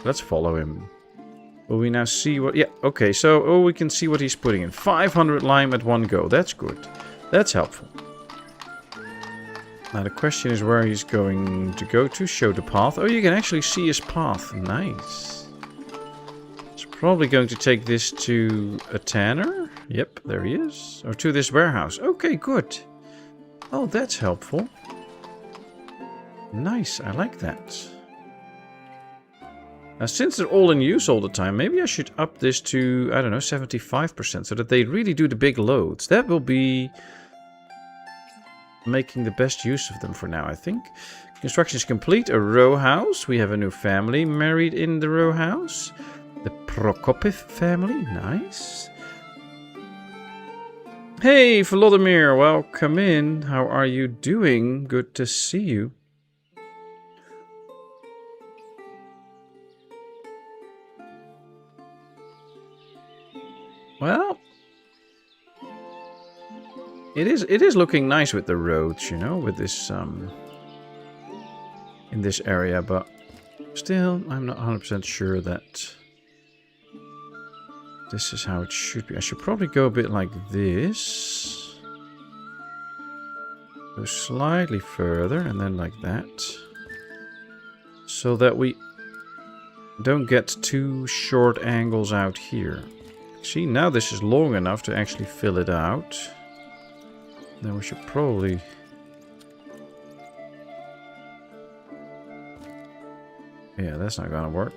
Let's follow him. Will we now see what... Yeah, okay, so we can see what he's putting in. 500 lime at one go. That's good. That's helpful. Now the question is where he's going to go to. Show the path. Oh, you can actually see his path. Nice. He's probably going to take this to a tanner. Yep, there he is. Or to this warehouse. Okay, good. Oh, that's helpful. Nice, I like that. Now, since they're all in use all the time, maybe I should up this to, I don't know, 75%, so that they really do the big loads. That will be making the best use of them for now, I think. Construction is complete. A row house. We have a new family married in the row house. The Prokopiev family. Nice. Hey, Volodymyr, welcome in. How are you doing? Good to see you. Well, it is looking nice with the roads, you know, with this in this area, but still I'm not 100% sure that this is how it should be. I should probably go a bit like this. Go slightly further and then like that. So that we don't get too short angles out here. See, now this is long enough to actually fill it out. Then we should probably... Yeah, that's not gonna work.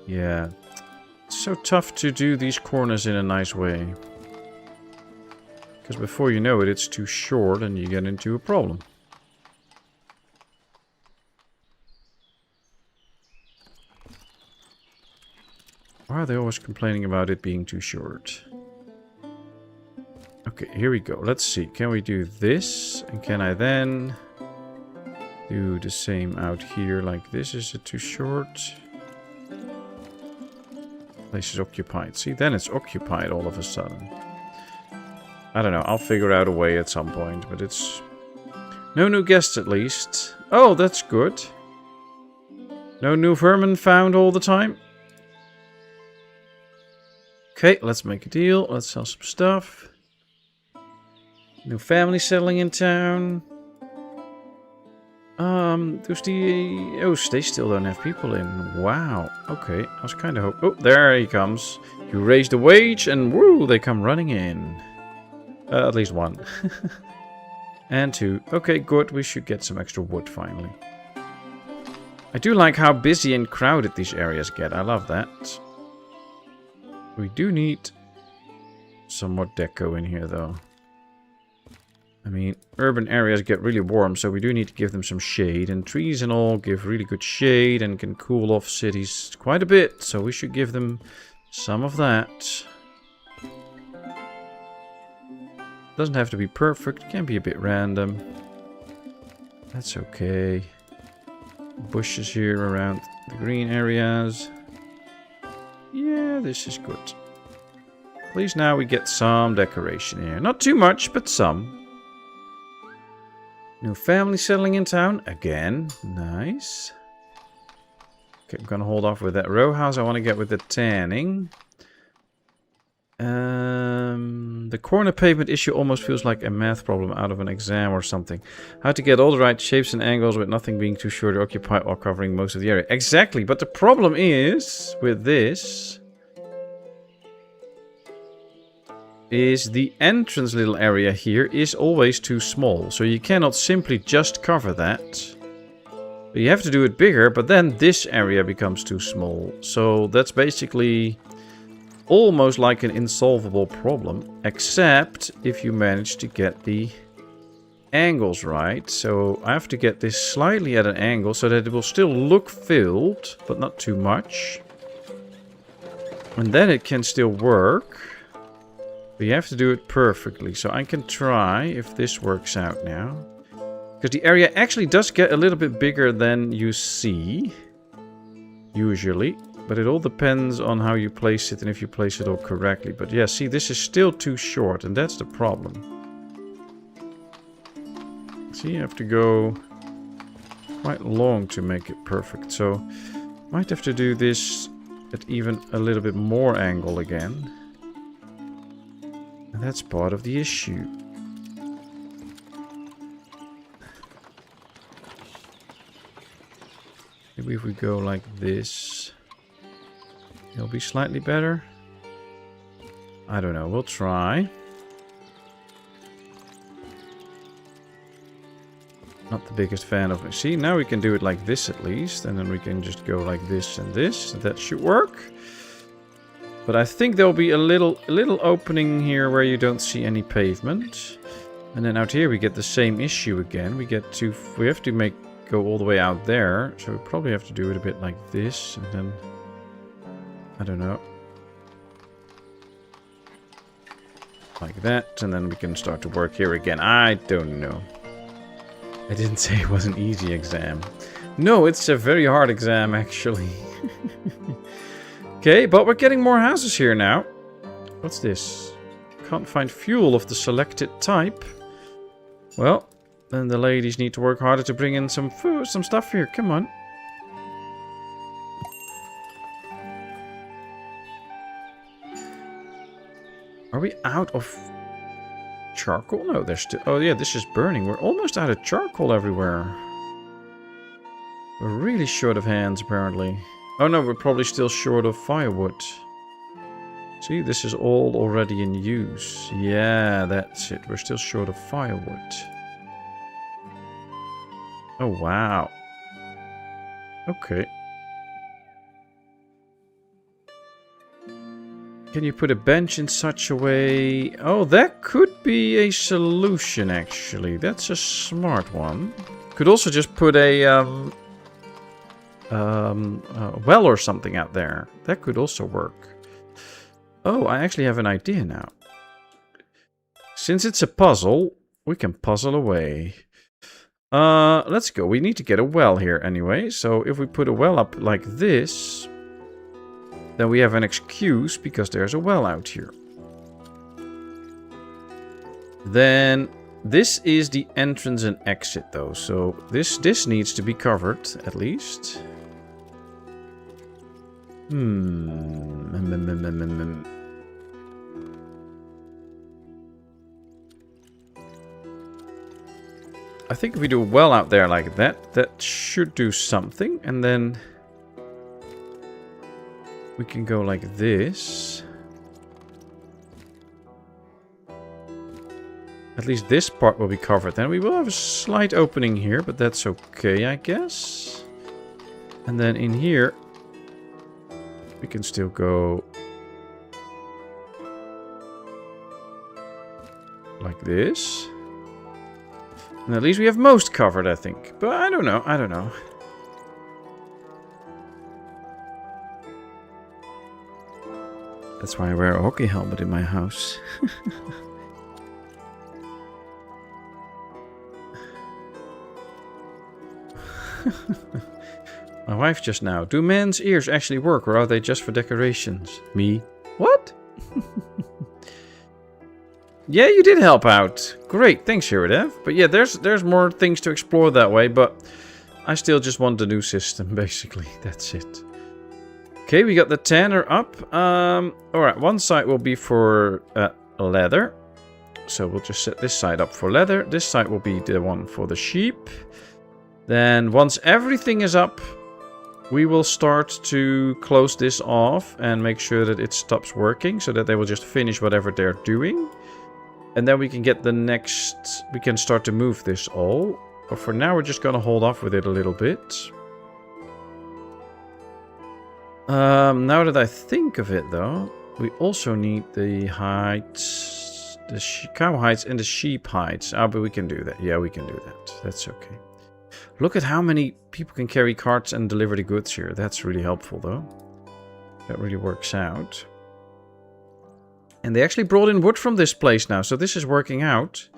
Yeah. It's so tough to do these corners in a nice way. Because before you know it, it's too short and you get into a problem. Why are they always complaining about it being too short? Okay, here we go. Let's see. Can we do this? And can I then do the same out here like this? Is it too short? Place is occupied. See, then it's occupied all of a sudden. I don't know. I'll figure out a way at some point, but it's... No new guests, at least. Oh, that's good. No new vermin found all the time. Okay, let's make a deal. Let's sell some stuff. New family settling in town. Who's the... Oh, they still don't have people in. Wow. Okay, I was kind of hoping... Oh, there he comes. You raise the wage and woo, they come running in. At least one. And two. Okay, good. We should get some extra wood finally. I do like how busy and crowded these areas get. I love that. We do need some more deco in here, though. I mean, urban areas get really warm, so we do need to give them some shade. And trees and all give really good shade and can cool off cities quite a bit. So we should give them some of that. Doesn't have to be perfect. It can be a bit random. That's okay. Bushes here around the green areas. Yeah, this is good. Please now we get some decoration here. Not too much, but some. New family settling in town again. Nice. Okay, I'm gonna hold off with that row house. I want to get with the tanning. The corner pavement issue almost feels like a math problem out of an exam or something. How to get all the right shapes and angles with nothing being too short or occupied while covering most of the area. Exactly, but the problem is with this is the entrance little area here is always too small. So you cannot simply just cover that. You have to do it bigger, but then this area becomes too small. So that's basically almost like an insolvable problem, except if you manage to get the angles right. So I have to get this slightly at an angle so that it will still look filled, but not too much. And then it can still work. But you have to do it perfectly. So I can try if this works out now. Because the area actually does get a little bit bigger than you see. Usually. But it all depends on how you place it and if you place it all correctly. But yeah, see, this is still too short. And that's the problem. See, you have to go quite long to make it perfect. So, might have to do this at even a little bit more angle again. And that's part of the issue. Maybe if we go like this, it'll be slightly better. I don't know, we'll try. Not the biggest fan of it. See, now we can do it like this at least. And then we can just go like this and this. That should work. But I think there'll be a little opening here where you don't see any pavement. And then out here we get the same issue again. We have to go all the way out there. So we probably have to do it a bit like this. And then, I don't know. Like that. And then we can start to work here again. I don't know. I didn't say it was an easy exam. No, it's a very hard exam actually. Okay, but we're getting more houses here now. What's this? Can't find fuel of the selected type. Well, then the ladies need to work harder to bring in some food, some stuff here. Come on. Are we out of charcoal? No, there's still... Oh yeah, this is burning. We're almost out of charcoal everywhere. We're really short of hands, apparently. Oh no, we're probably still short of firewood. See, this is all already in use. Yeah, that's it. We're still short of firewood. Oh, wow. Okay. Can you put a bench in such a way? Oh, that could be a solution, actually. That's a smart one. Could also just put a well or something out there. That could also work. Oh, I actually have an idea now. Since it's a puzzle, we can puzzle away. Let's go. We need to get a well here anyway. So if we put a well up like this, then we have an excuse because there's a well out here. Then this is the entrance and exit though, so this needs to be covered at least. I think if we do a well out there like that, that should do something, and then we can go like this. At least this part will be covered. Then we will have a slight opening here, but that's okay, I guess. And then in here, we can still go like this. And at least we have most covered, I think. But I don't know, I don't know. That's why I wear a hockey helmet in my house. My wife just now. Do men's ears actually work, or are they just for decorations? Me? What? Yeah, you did help out. Great, thanks, Sheridev. But yeah, there's more things to explore that way, but I still just want the new system, basically. That's it. Okay, we got the tanner up. Alright, one side will be for leather. So we'll just set this side up for leather. This side will be the one for the sheep. Then once everything is up, we will start to close this off and make sure that it stops working so that they will just finish whatever they're doing. And then we can get the next... We can start to move this all. But for now, we're just going to hold off with it a little bit. Now that I think of it, though, we also need the hides, the cow hides and the sheep hides. Ah, but we can do that. Yeah, we can do that. That's okay. Look at how many people can carry carts and deliver the goods here. That's really helpful, though. That really works out. And they actually brought in wood from this place now, so this is working out.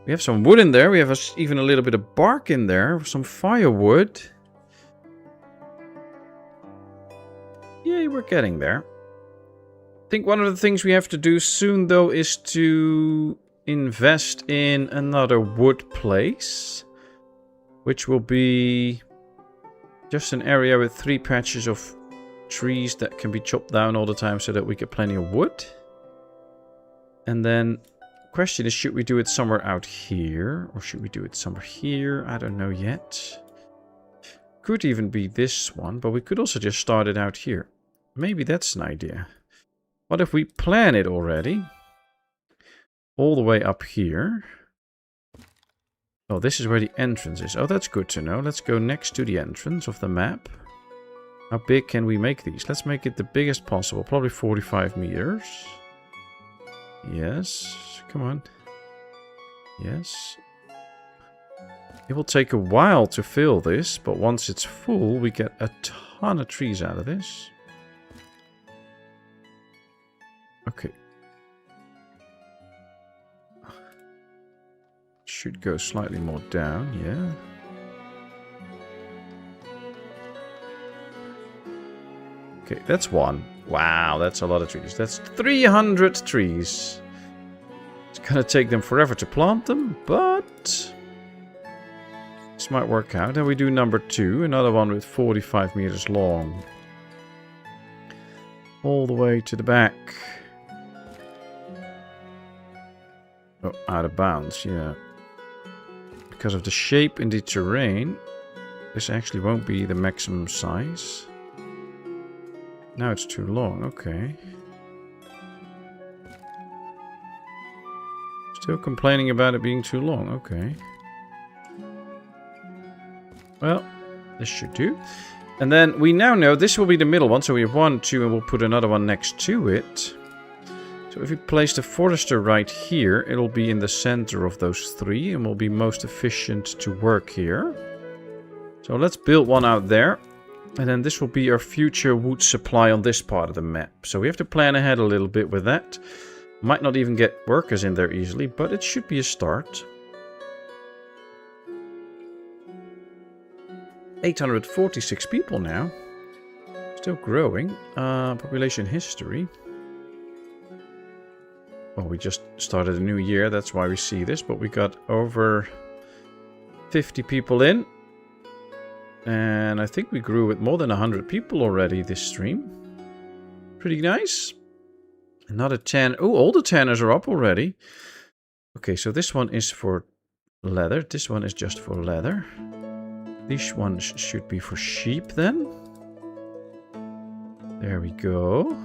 We have some wood in there. We have even a little bit of bark in there. Some firewood. Yay, we're getting there. I think one of the things we have to do soon, though, is to invest in another wood place. Which will be just an area with 3 patches of trees that can be chopped down all the time so that we get plenty of wood. And then question is, should we do it somewhere out here? Or should we do it somewhere here? I don't know yet. Could even be this one, but we could also just start it out here. Maybe that's an idea. What if we plan it already? All the way up here. Oh, this is where the entrance is. Oh, that's good to know. Let's go next to the entrance of the map. How big can we make these? Let's make it the biggest possible. Probably 45 meters. Yes. Come on. Yes. It will take a while to fill this, but once it's full, we get a ton of trees out of this. Okay. Should go slightly more down, yeah. Okay, that's one. Wow, that's a lot of trees. That's 300 trees. It's gonna take them forever to plant them, but this might work out. And we do number 2, another one with 45 meters long. All the way to the back. Oh, out of bounds, yeah. Because of the shape in the terrain, this actually won't be the maximum size. Now it's too long, okay. Still complaining about it being too long, okay. Well, this should do. And then we now know this will be the middle one, so we have 1, 2, and we'll put another one next to it. So if we place the forester right here, it'll be in the center of those 3 and will be most efficient to work here. So let's build one out there. And then this will be our future wood supply on this part of the map. So we have to plan ahead a little bit with that. Might not even get workers in there easily, but it should be a start. 846 people now. Still growing. Population history. Well, we just started a new year, that's why we see this, but we got over 50 people in. And I think we grew with more than 100 people already this stream. Pretty nice. Another 10. Oh, all the tanners are up already. Okay, so this one is for leather. This one is just for leather. These ones should be for sheep then. There we go.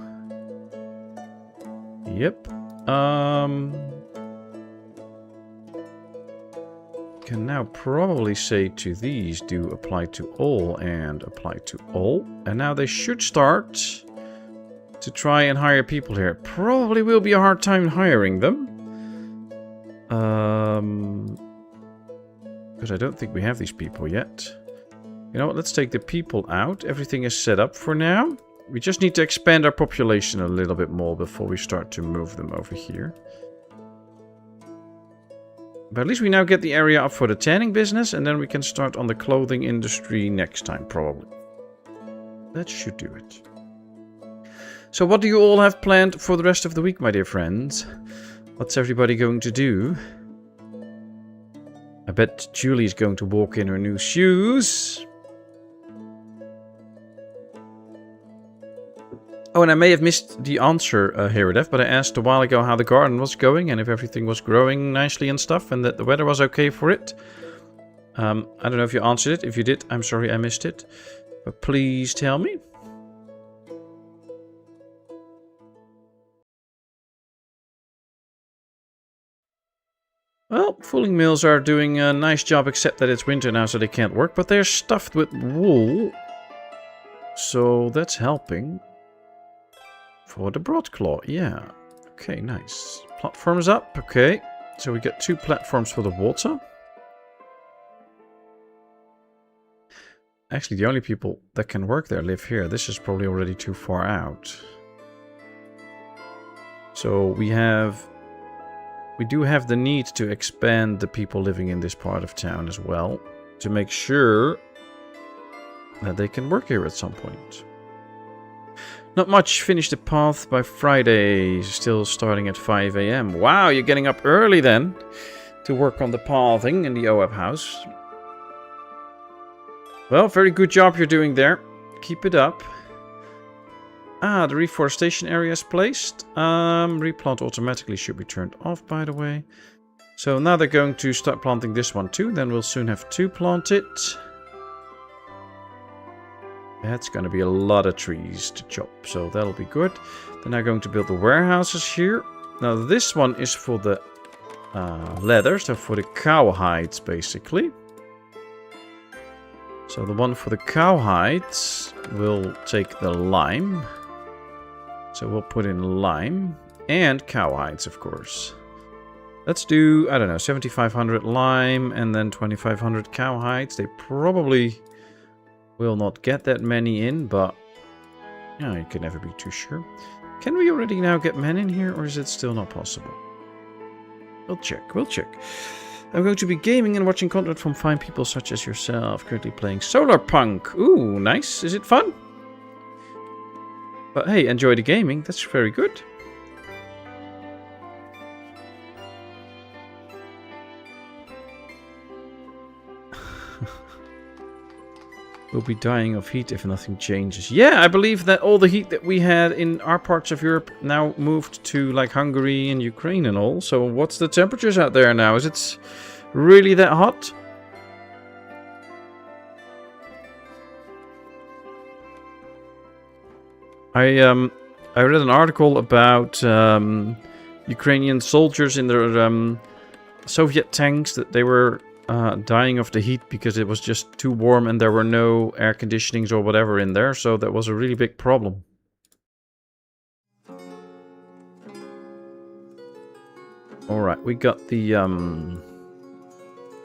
Yep. Can now probably say to these, do apply to all and apply to all. And now they should start to try and hire people here. Probably will be a hard time hiring them. Because I don't think we have these people yet. You know what, let's take the people out. Everything is set up for now. We just need to expand our population a little bit more before we start to move them over here. But at least we now get the area up for the tanning business, and then we can start on the clothing industry next time, probably. That should do it. So what do you all have planned for the rest of the week, my dear friends? What's everybody going to do? I bet Julie's going to walk in her new shoes. Oh, and I may have missed the answer, Herodef, but I asked a while ago how the garden was going and if everything was growing nicely and stuff and that the weather was okay for it. I don't know if you answered it. If you did, I'm sorry I missed it. But please tell me. Well, fooling mills are doing a nice job, except that it's winter now, so they can't work. But they're stuffed with wool. So that's helping. For the broadclaw, yeah. Okay, nice. Platforms up, okay. So we got 2 platforms for the water. Actually, the only people that can work there live here. This is probably already too far out. So we do have the need to expand the people living in this part of town as well. To make sure that they can work here at some point. Not much. Finish the path by Friday. Still starting at 5 AM. Wow, you're getting up early then. To work on the pathing in the OAP house. Well, very good job you're doing there. Keep it up. Ah, the reforestation area is placed. Replant automatically should be turned off, by the way. So now they're going to start planting this one too. Then we'll soon have 2 planted. That's going to be a lot of trees to chop, so that'll be good. They're now going to build the warehouses here. Now this one is for the leather, so for the cow hides, basically. So the one for the cow hides will take the lime. So we'll put in lime and cow hides, of course. Let's do, I don't know, 7,500 lime and then 2,500 cow hides. They probably will not get that many in, but yeah, you can never be too sure. Can we already now get men in here, or is it still not possible? We'll check, we'll check. I'm going to be gaming and watching content from fine people such as yourself. Currently playing Solarpunk. Ooh, nice. Is it fun? But hey, enjoy the gaming. That's very good. We'll be dying of heat if nothing changes. Yeah, I believe that all the heat that we had in our parts of Europe now moved to like Hungary and Ukraine and all. So what's the temperatures out there now? Is it really that hot? I read an article about Ukrainian soldiers in their Soviet tanks that they were dying of the heat because it was just too warm and there were no air conditionings or whatever in there, so that was a really big problem. Alright, we got the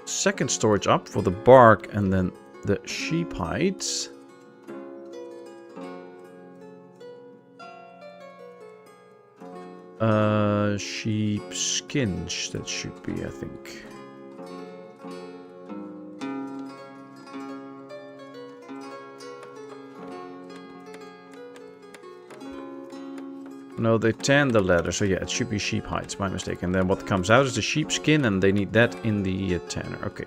second storage up for the bark and then the sheep hides. Sheep skins, that should be, I think. No, they tan the leather. So yeah, it should be sheep hides. My mistake. And then what comes out is the sheep skin, and they need that in the tanner. Okay.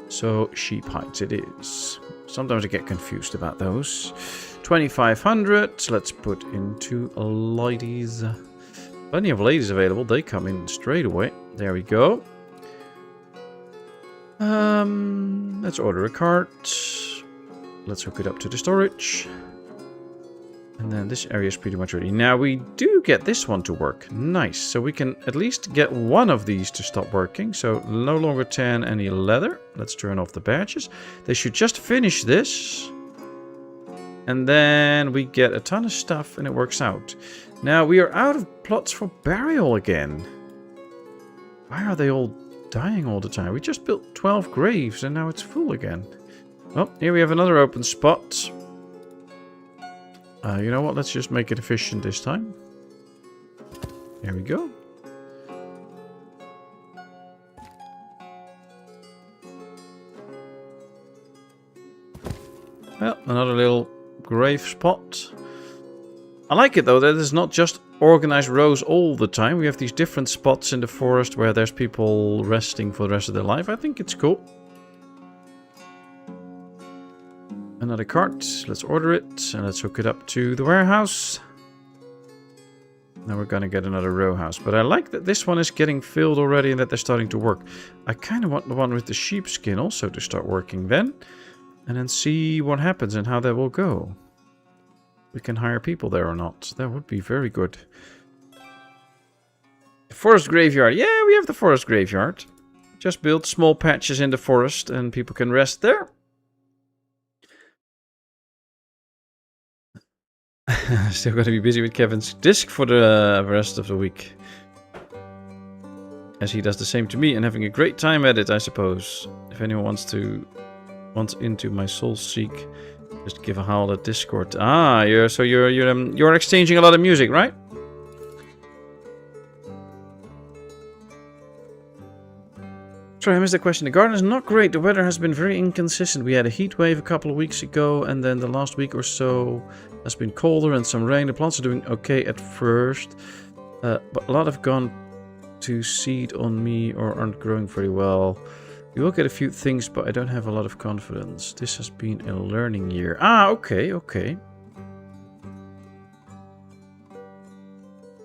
So sheep hides it is. Sometimes I get confused about those. 2,500. Let's put into ladies. Plenty of ladies available. They come in straight away. There we go. Let's order a cart. Let's hook it up to the storage. And then this area is pretty much ready. Now we do get this one to work. Nice. So we can at least get one of these to stop working. So no longer tan any leather. Let's turn off the badges. They should just finish this. And then we get a ton of stuff and it works out. Now we are out of plots for burial again. Why are they all dying all the time? We just built 12 graves and now it's full again. Well, here we have another open spot. You know what? Let's just make it efficient this time. There we go. Well, another little grave spot. I like it though that it's not just organized rows all the time. We have these different spots in the forest where there's people resting for the rest of their life. I think it's cool. Another cart. Let's order it and let's hook it up to the warehouse. Now we're gonna get another row house. But I like that this one is getting filled already and that they're starting to work. I kind of want the one with the sheepskin also to start working then. And then see what happens and how that will go. We can hire people there or not. That would be very good. The forest graveyard. Yeah, we have the forest graveyard. Just build small patches in the forest and people can rest there. Still going to be busy with Kevin's disc for the rest of the week. As he does the same to me and having a great time at it, I suppose. If anyone wants into my soul seek, just give a howl at Discord. Ah, you're exchanging a lot of music, right? Sorry, I missed the question. The garden is not great. The weather has been very inconsistent. We had a heat wave a couple of weeks ago, and then the last week or so has been colder and some rain. The plants are doing okay at first, but a lot have gone to seed on me or aren't growing very well. We will get a few things, but I don't have a lot of confidence. This has been a learning year. Ah, okay, okay.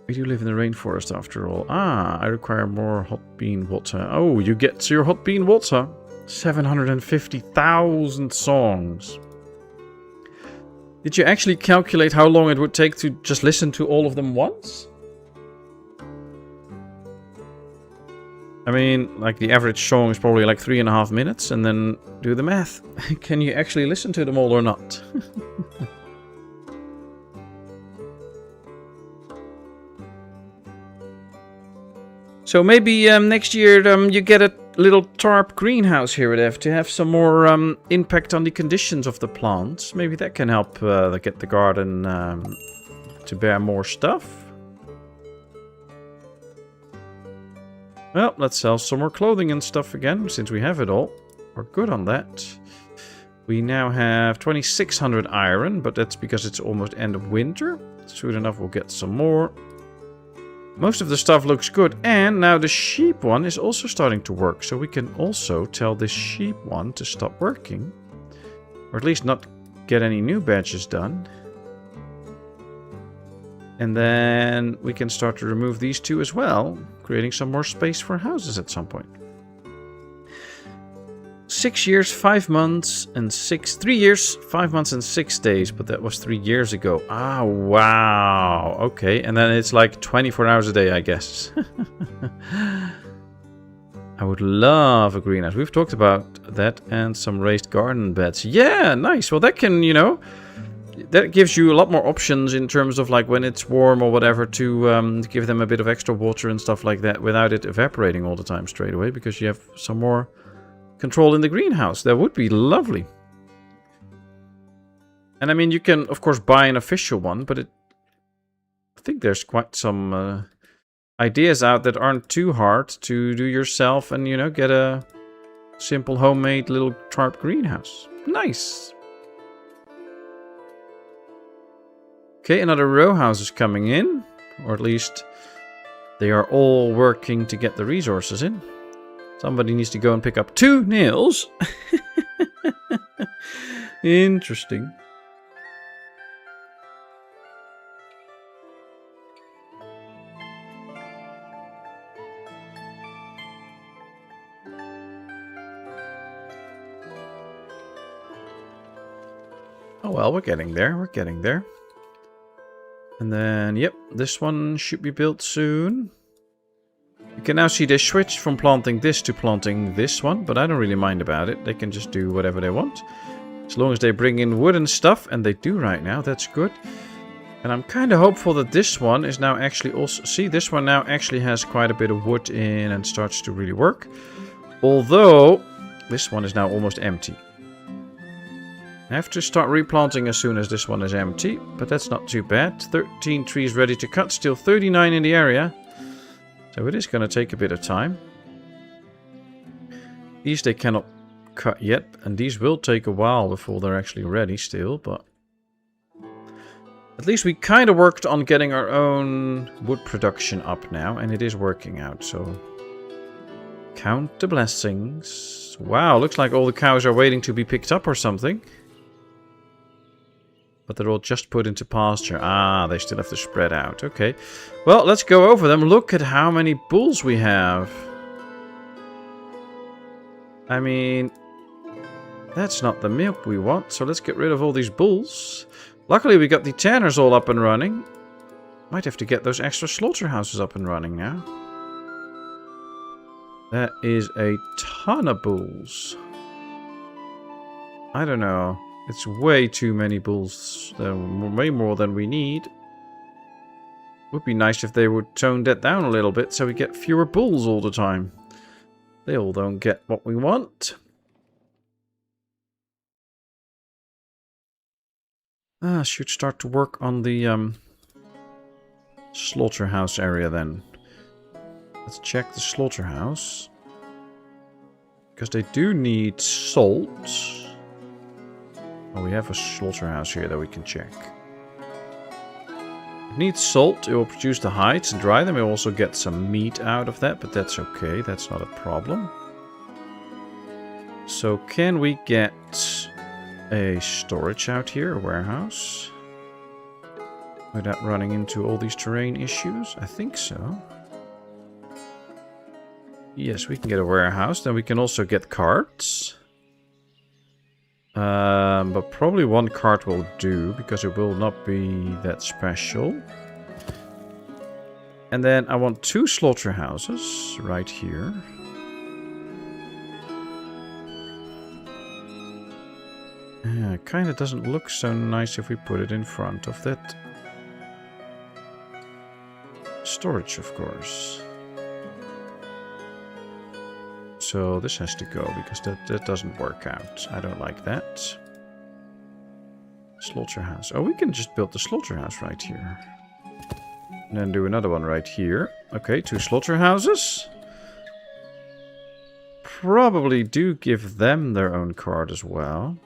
We do live in the rainforest after all. Ah, I require more hot bean water. Oh, you get your hot bean water. 750,000 songs. Did you actually calculate how long it would take to just listen to all of them once? I mean, like the average song is probably like 3.5 minutes, and then do the math. Can you actually listen to them all or not? So maybe next year you get a little tarp greenhouse here at F to have some more impact on the conditions of the plants. Maybe that can help get the garden to bear more stuff. Well, let's sell some more clothing and stuff again, since we have it all. We're good on that. We now have 2,600 iron, but that's because it's almost end of winter. Soon enough we'll get some more. Most of the stuff looks good, and now the sheep one is also starting to work. So we can also tell this sheep one to stop working. Or at least not get any new badges done. And then we can start to remove these two as well, creating some more space for houses at some point. 6 years, 5 months, and 3 years, 5 months, and 6 days. But that was 3 years ago. Ah, wow. Okay, and then it's like 24 hours a day, I guess. I would love a greenhouse. We've talked about that and some raised garden beds. Yeah, nice. Well, that can, you know, that gives you a lot more options in terms of like when it's warm or whatever to give them a bit of extra water and stuff like that without it evaporating all the time straight away, because you have some more control in the greenhouse. That would be lovely. And I mean, you can of course buy an official one, but I think there's quite some ideas out that aren't too hard to do yourself and, you know, get a simple homemade little tarp greenhouse. Nice. Okay, another row house is coming in. Or at least they are all working to get the resources in. Somebody needs to go and pick up 2 nails. Interesting. Oh well, we're getting there. We're getting there. And then, yep, this one should be built soon. You can now see they switched from planting this to planting this one, but I don't really mind about it. They can just do whatever they want. As long as they bring in wood and stuff, and they do right now, that's good. And I'm kind of hopeful that this one is now actually also... See, this one now actually has quite a bit of wood in and starts to really work. Although, this one is now almost empty. I have to start replanting as soon as this one is empty, but that's not too bad. 13 trees ready to cut, still 39 in the area. So it is going to take a bit of time. These they cannot cut yet, and these will take a while before they're actually ready still, but... At least we kind of worked on getting our own wood production up now, and it is working out, so... Count the blessings. Wow, looks like all the cows are waiting to be picked up or something. But they're all just put into pasture. Ah, they still have to spread out. Okay. Well, let's go over them. Look at how many bulls we have. I mean, that's not the milk we want. So let's get rid of all these bulls. Luckily, we got the tanners all up and running. Might have to get those extra slaughterhouses up and running now. That is a ton of bulls. I don't know. It's way too many bulls. Way more than we need. Would be nice if they would tone that down a little bit so we get fewer bulls all the time. They all don't get what we want. I should start to work on the slaughterhouse area then. Let's check the slaughterhouse. Because they do need salt. Oh, we have a slaughterhouse here that we can check. It needs salt. It will produce the hides and dry them. It will also get some meat out of that, but that's okay. That's not a problem. So can we get a storage out here, a warehouse? Without running into all these terrain issues? I think so. Yes, we can get a warehouse. Then we can also get carts. But probably one cart will do, because it will not be that special. And then I want 2 slaughterhouses right here. Yeah, it kind of doesn't look so nice if we put it in front of that storage, of course. So this has to go, because that doesn't work out. I don't like that. Slaughterhouse. Oh, we can just build the slaughterhouse right here. And then do another one right here. Okay, 2 slaughterhouses. Probably do give them their own cart as well.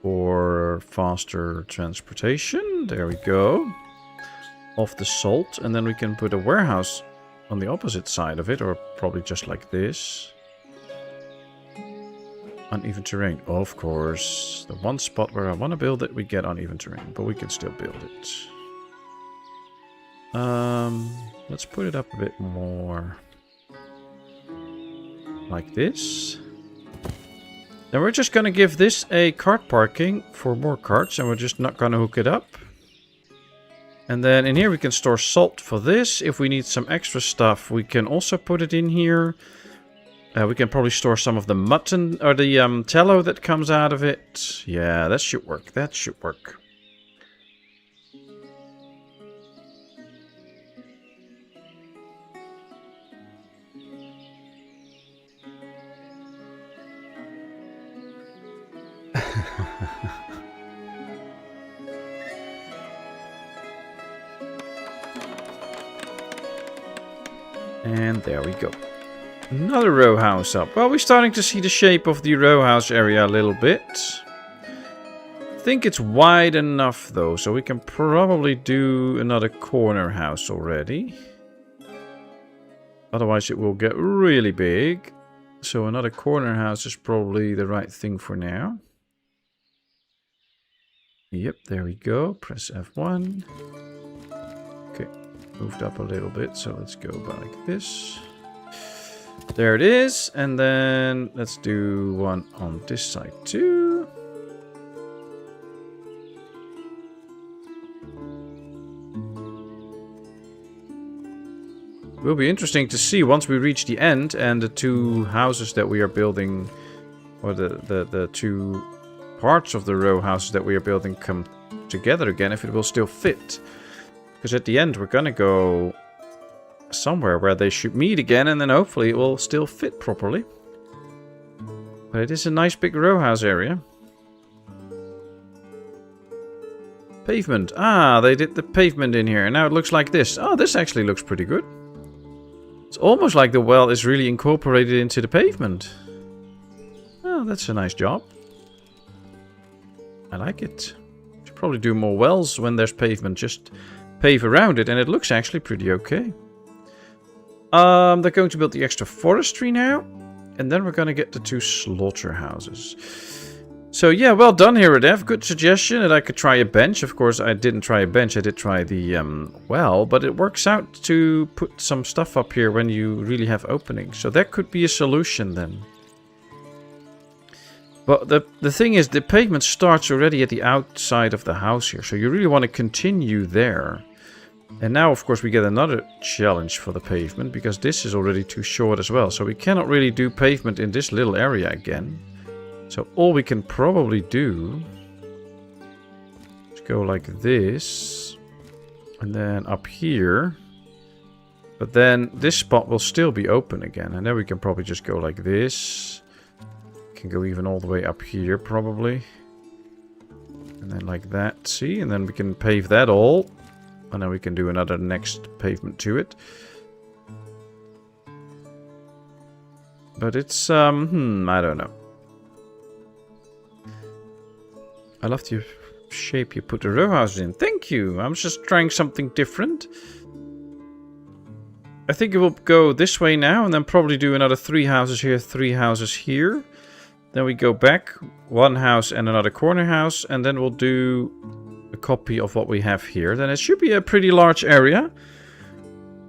For faster transportation. There we go. Off the salt. And then we can put a warehouse on the opposite side of it, or probably just like this. Uneven terrain, of course. The one spot where I want to build it, we get uneven terrain, but we can still build it. Let's put it up a bit more. Like this. Then we're just going to give this a cart parking for more carts, and we're just not going to hook it up. And then in here we can store salt for this. If we need some extra stuff, we can also put it in here. We can probably store some of the mutton, or the tallow that comes out of it. Yeah, that should work. That should work. And there we go. Another row house up. Well, we're starting to see the shape of the row house area a little bit. think it's wide enough though, so we can probably do another corner house already. Otherwise it will get really big. So another corner house is probably the right thing for now. Yep, there we go. Press F1. Okay, moved up a little bit, so let's go like this. There it is, and then let's do one on this side too. Will be interesting to see once we reach the end and the two houses that we are building, or the two parts of the row houses that we are building come together again, if it will still fit. Because at the end we're gonna go somewhere where they should meet again, and then hopefully it will still fit properly. But it is a nice big row house area. Pavement. Ah, they did the pavement in here, and now it looks like this. Oh, this actually looks pretty good. It's almost like the well is really incorporated into the pavement. Oh, that's a nice job. I like it. Should probably do more wells when there's pavement. Just pave around it, and it looks actually pretty okay. They're going to build the extra forestry now, and then we're going to get the two slaughterhouses. So yeah, well done here, Redev. Good suggestion that I could try a bench. Of course, I didn't try a bench. I did try the well, but it works out to put some stuff up here when you really have openings. So that could be a solution then. But the thing is, the pavement starts already at the outside of the house here, so you really want to continue there. And now, of course, we get another challenge for the pavement, because this is already too short as well. So we cannot really do pavement in this little area again. So all we can probably do is go like this. And then up here. But then this spot will still be open again. And then we can probably just go like this. Can go even all the way up here probably. And then like that, see? And then we can pave that all. And then we can do another next pavement to it. But it's, I don't know. I love the shape you put the row houses in. Thank you. I'm just trying something different. I think it will go this way now, and then probably do another 3 houses here, 3 houses here. Then we go back, 1 house and another corner house, and then we'll do a copy of what we have here. Then it should be a pretty large area.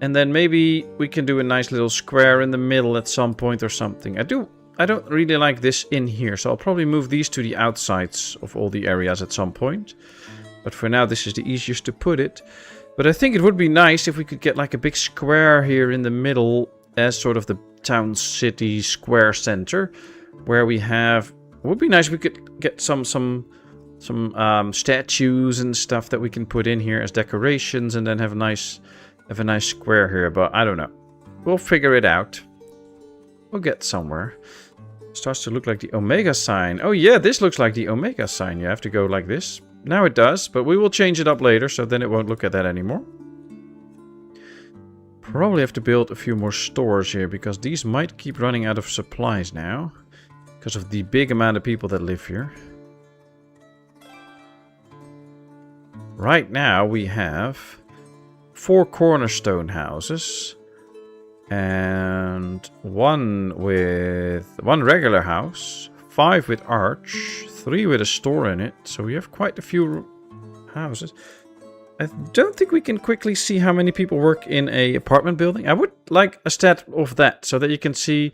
And then maybe we can do a nice little square in the middle at some point or something. I don't really like this in here, so I'll probably move these to the outsides of all the areas at some point. But for now, this is the easiest to put it. But I think it would be nice if we could get like a big square here in the middle as sort of the town city square center, where we have. It would be nice if we could get some statues and stuff that we can put in here as decorations, and then have a nice square here. But I don't know. We'll figure it out. We'll get somewhere. Starts to look like the Omega sign. Oh yeah, this looks like the Omega sign. You have to go like this. Now it does, but we will change it up later, so then it won't look at that anymore. Probably have to build a few more stores here, because these might keep running out of supplies now. Because of the big amount of people that live here. Right now we have 4 cornerstone houses. And 1 regular house, 5 with arch, 3 with a store in it. So we have quite a few houses. I don't think we can quickly see how many people work in a apartment building. I would like a stat of that, so that you can see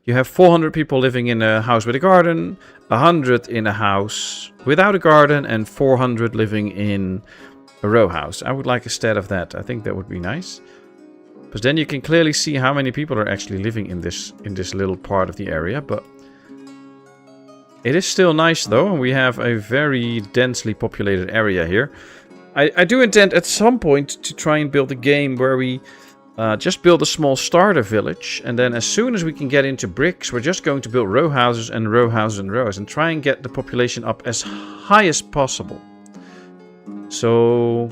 you have 400 people living in a house with a garden, 100 in a house without a garden, and 400 living in a row house. I would like a stat of that. I think that would be nice. Because then you can clearly see how many people are actually living in this little part of the area. But it is still nice though, and we have a very densely populated area here. I do intend at some point to try and build a game where we just build a small starter village, and then as soon as we can get into bricks, we're just going to build row houses and row houses and rows, and try and get the population up as high as possible. So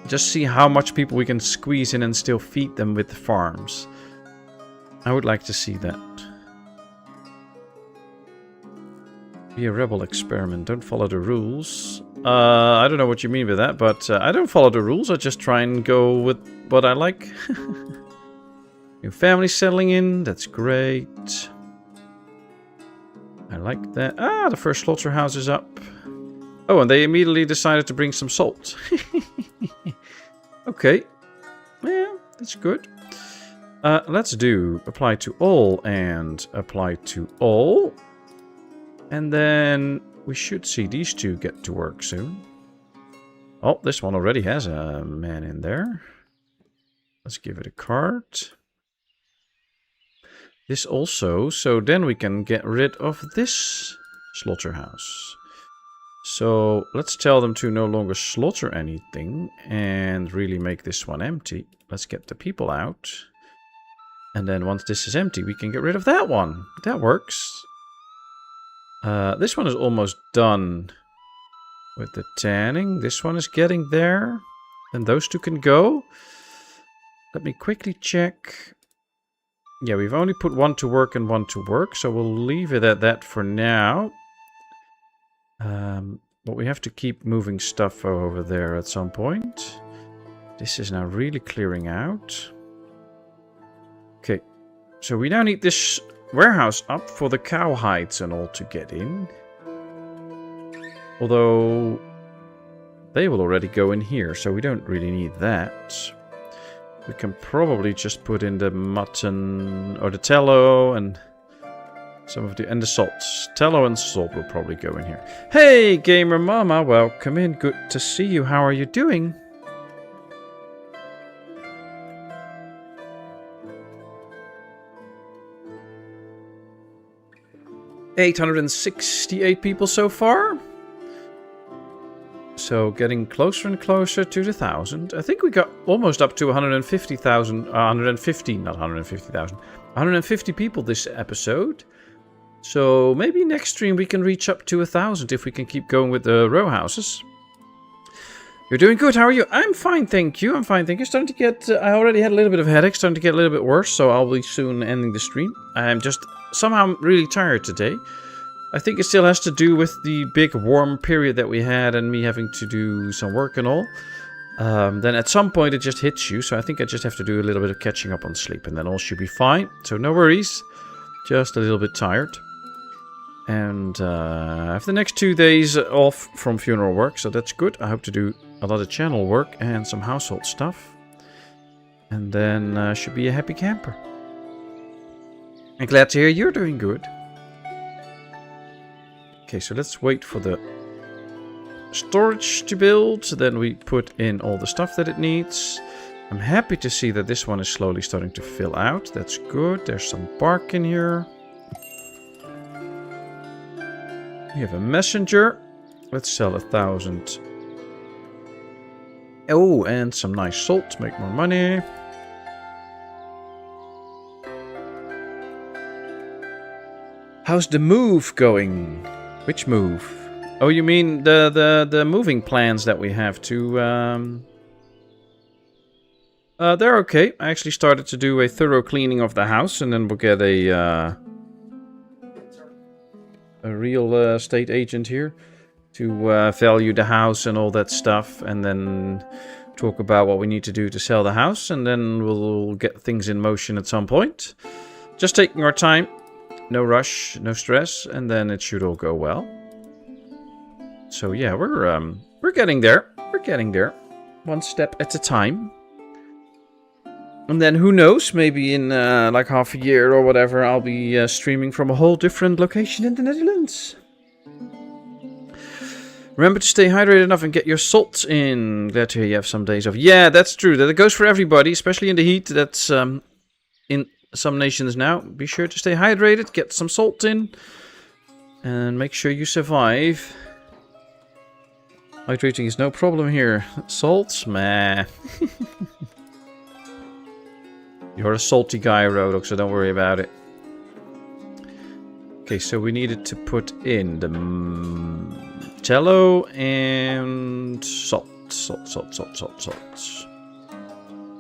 just see how much people we can squeeze in and still feed them with the farms. I would like to see that. Be a rebel experiment. Don't follow the rules. I don't know what you mean by that, but I don't follow the rules. I just try and go with what I like. New family settling in. That's great. I like that. Ah, the first slaughterhouse is up. Oh, and they immediately decided to bring some salt. Okay. Yeah, that's good. Let's do apply to all and apply to all. And then we should see these two get to work soon. Oh, this one already has a man in there. Let's give it a card. This also, so then we can get rid of this slaughterhouse. So let's tell them to no longer slaughter anything and really make this one empty. Let's get the people out. And then once this is empty, we can get rid of that one. That works. This one is almost done with the tanning. This one is getting there. And those two can go. Let me quickly check. Yeah, we've only put one to work and one to work, so we'll leave it at that for now. But we have to keep moving stuff over there at some point. This is now really clearing out. Okay, so we now need this warehouse up for the cow hides and all to get in. Although they will already go in here, so we don't really need that. We can probably just put in the mutton or the tallow and some of the salt. Tallow and salt will probably go in here. Hey, Gamer Mama, welcome in. Good to see you. How are you doing? $868 people so far. So getting closer and closer to the 1,000. I think we got almost up to 150,000. 150, not 150,000. 150 people this episode. So maybe next stream we can reach up to 1,000 if we can keep going with the row houses. You're doing good. How are you? I'm fine, thank you. I'm fine, thank you. Starting to get... I already had a little bit of headache. Starting to get a little bit worse. So I'll be soon ending the stream. I'm just somehow really tired today. I think it still has to do with the big warm period that we had and me having to do some work and all. Then at some point it just hits you, so I think I just have to do a little bit of catching up on sleep and then all should be fine. So no worries, just a little bit tired. And I have the next 2 days off from funeral work, so that's good. I hope to do a lot of channel work and some household stuff. And then should be a happy camper. I'm glad to hear you're doing good. Okay, so let's wait for the storage to build. Then we put in all the stuff that it needs. I'm happy to see that this one is slowly starting to fill out. That's good. There's some bark in here. We have a messenger. Let's sell 1,000. Oh, and some nice salt to make more money. How's the move going? Which move? Oh, you mean the moving plans that we have to... they're okay. I actually started to do a thorough cleaning of the house, and then we'll get a real estate agent here to value the house and all that stuff, and then talk about what we need to do to sell the house, and then we'll get things in motion at some point. Just taking our time. No rush, no stress, and then it should all go well. So yeah, we're getting there. We're getting there. One step at a time. And then who knows, maybe in like half a year or whatever, I'll be streaming from a whole different location in the Netherlands. Remember to stay hydrated enough and get your salts in. Glad to hear you have some days off. Yeah, that's true. That goes for everybody, especially in the heat. That's in some nations now. Be sure to stay hydrated, get some salt in, and make sure you survive. Hydrating is no problem here. Salts? Meh. You're a salty guy, Rodok, so don't worry about it. Okay, so we needed to put in the tallow and salt. Salt.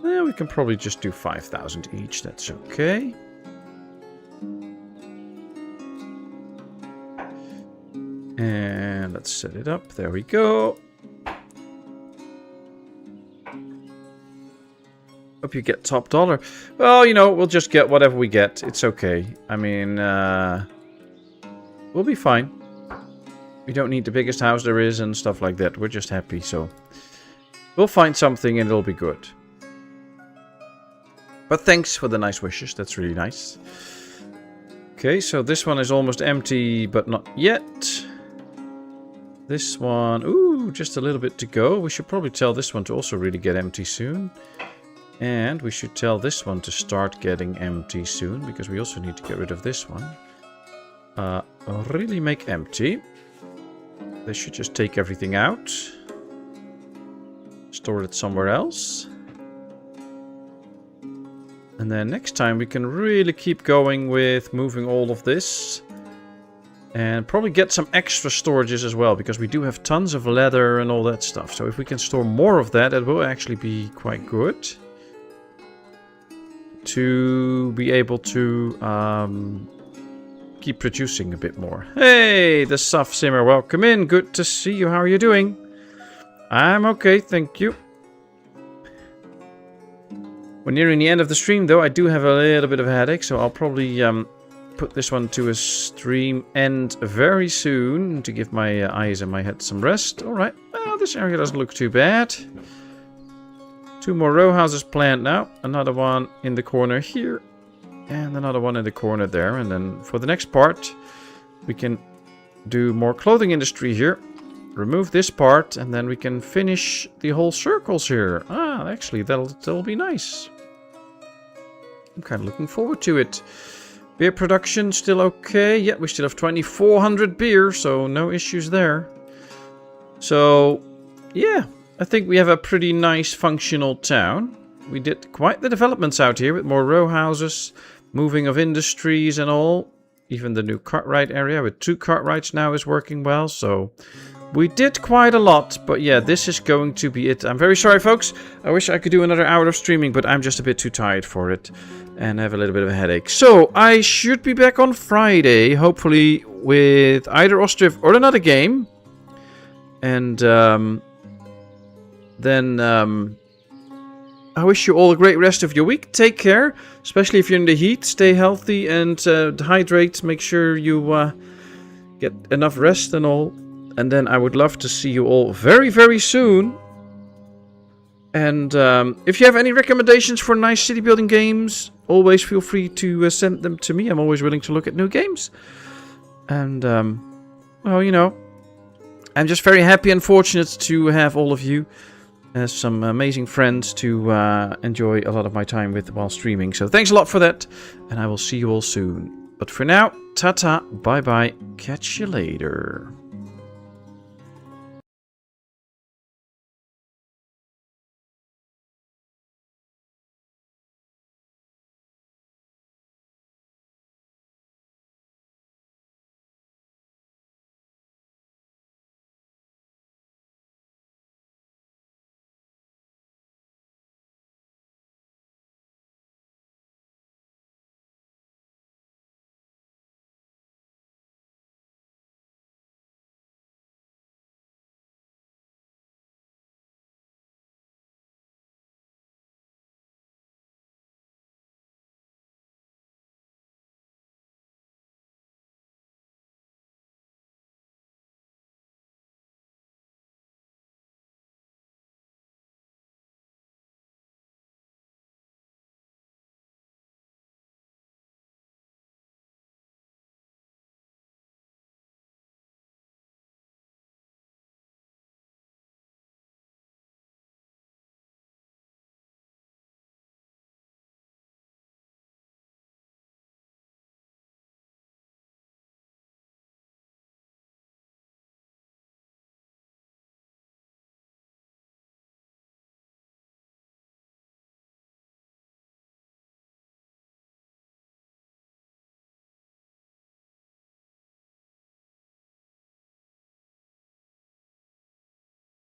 Yeah, we can probably just do 5,000 each. That's okay. And let's set it up. There we go. Hope you get top dollar. Well, you know, we'll just get whatever we get. It's okay. I mean, we'll be fine. We don't need the biggest house there is and stuff like that. We're just happy, so we'll find something and it'll be good. But thanks for the nice wishes. That's really nice. Okay, so this one is almost empty, but not yet. This one, ooh, just a little bit to go. We should probably tell this one to also really get empty soon. And we should tell this one to start getting empty soon, because we also need to get rid of this one. Really make empty. They should just take everything out. Store it somewhere else. And then next time we can really keep going with moving all of this. And probably get some extra storages as well, because we do have tons of leather and all that stuff. So if we can store more of that, it will actually be quite good. To be able to keep producing a bit more. Hey, the Saf Simmer, welcome in. Good to see you. How are you doing? I'm okay, thank you. We're nearing the end of the stream, though. I do have a little bit of a headache, so I'll probably put this one to a stream end very soon to give my eyes and my head some rest. All right. Well, this area doesn't look too bad. 2 more row houses planned now. Another one in the corner here. And another one in the corner there. And then for the next part, we can do more clothing industry here. Remove this part, and then we can finish the whole circles here. Ah, actually, that'll be nice. I'm kind of looking forward to it. Beer production still okay. Yeah, we still have 2,400 beer, so no issues there. So, yeah. I think we have a pretty nice functional town. We did quite the developments out here with more row houses, moving of industries and all. Even the new Cartwright area with 2 Cartwrights now is working well. So we did quite a lot. But yeah, this is going to be it. I'm very sorry, folks. I wish I could do another hour of streaming, but I'm just a bit too tired for it. And have a little bit of a headache. So I should be back on Friday, hopefully with either Ostriv or another game. And then I wish you all a great rest of your week. Take care, especially if you're in the heat. Stay healthy and hydrate. Make sure you get enough rest and all. And then I would love to see you all very, very soon. And if you have any recommendations for nice city building games, always feel free to send them to me. I'm always willing to look at new games. And, well, you know, I'm just very happy and fortunate to have all of you as some amazing friends to enjoy a lot of my time with while streaming. So thanks a lot for that, and I will see you all soon. But for now, ta-ta, bye-bye, catch you later.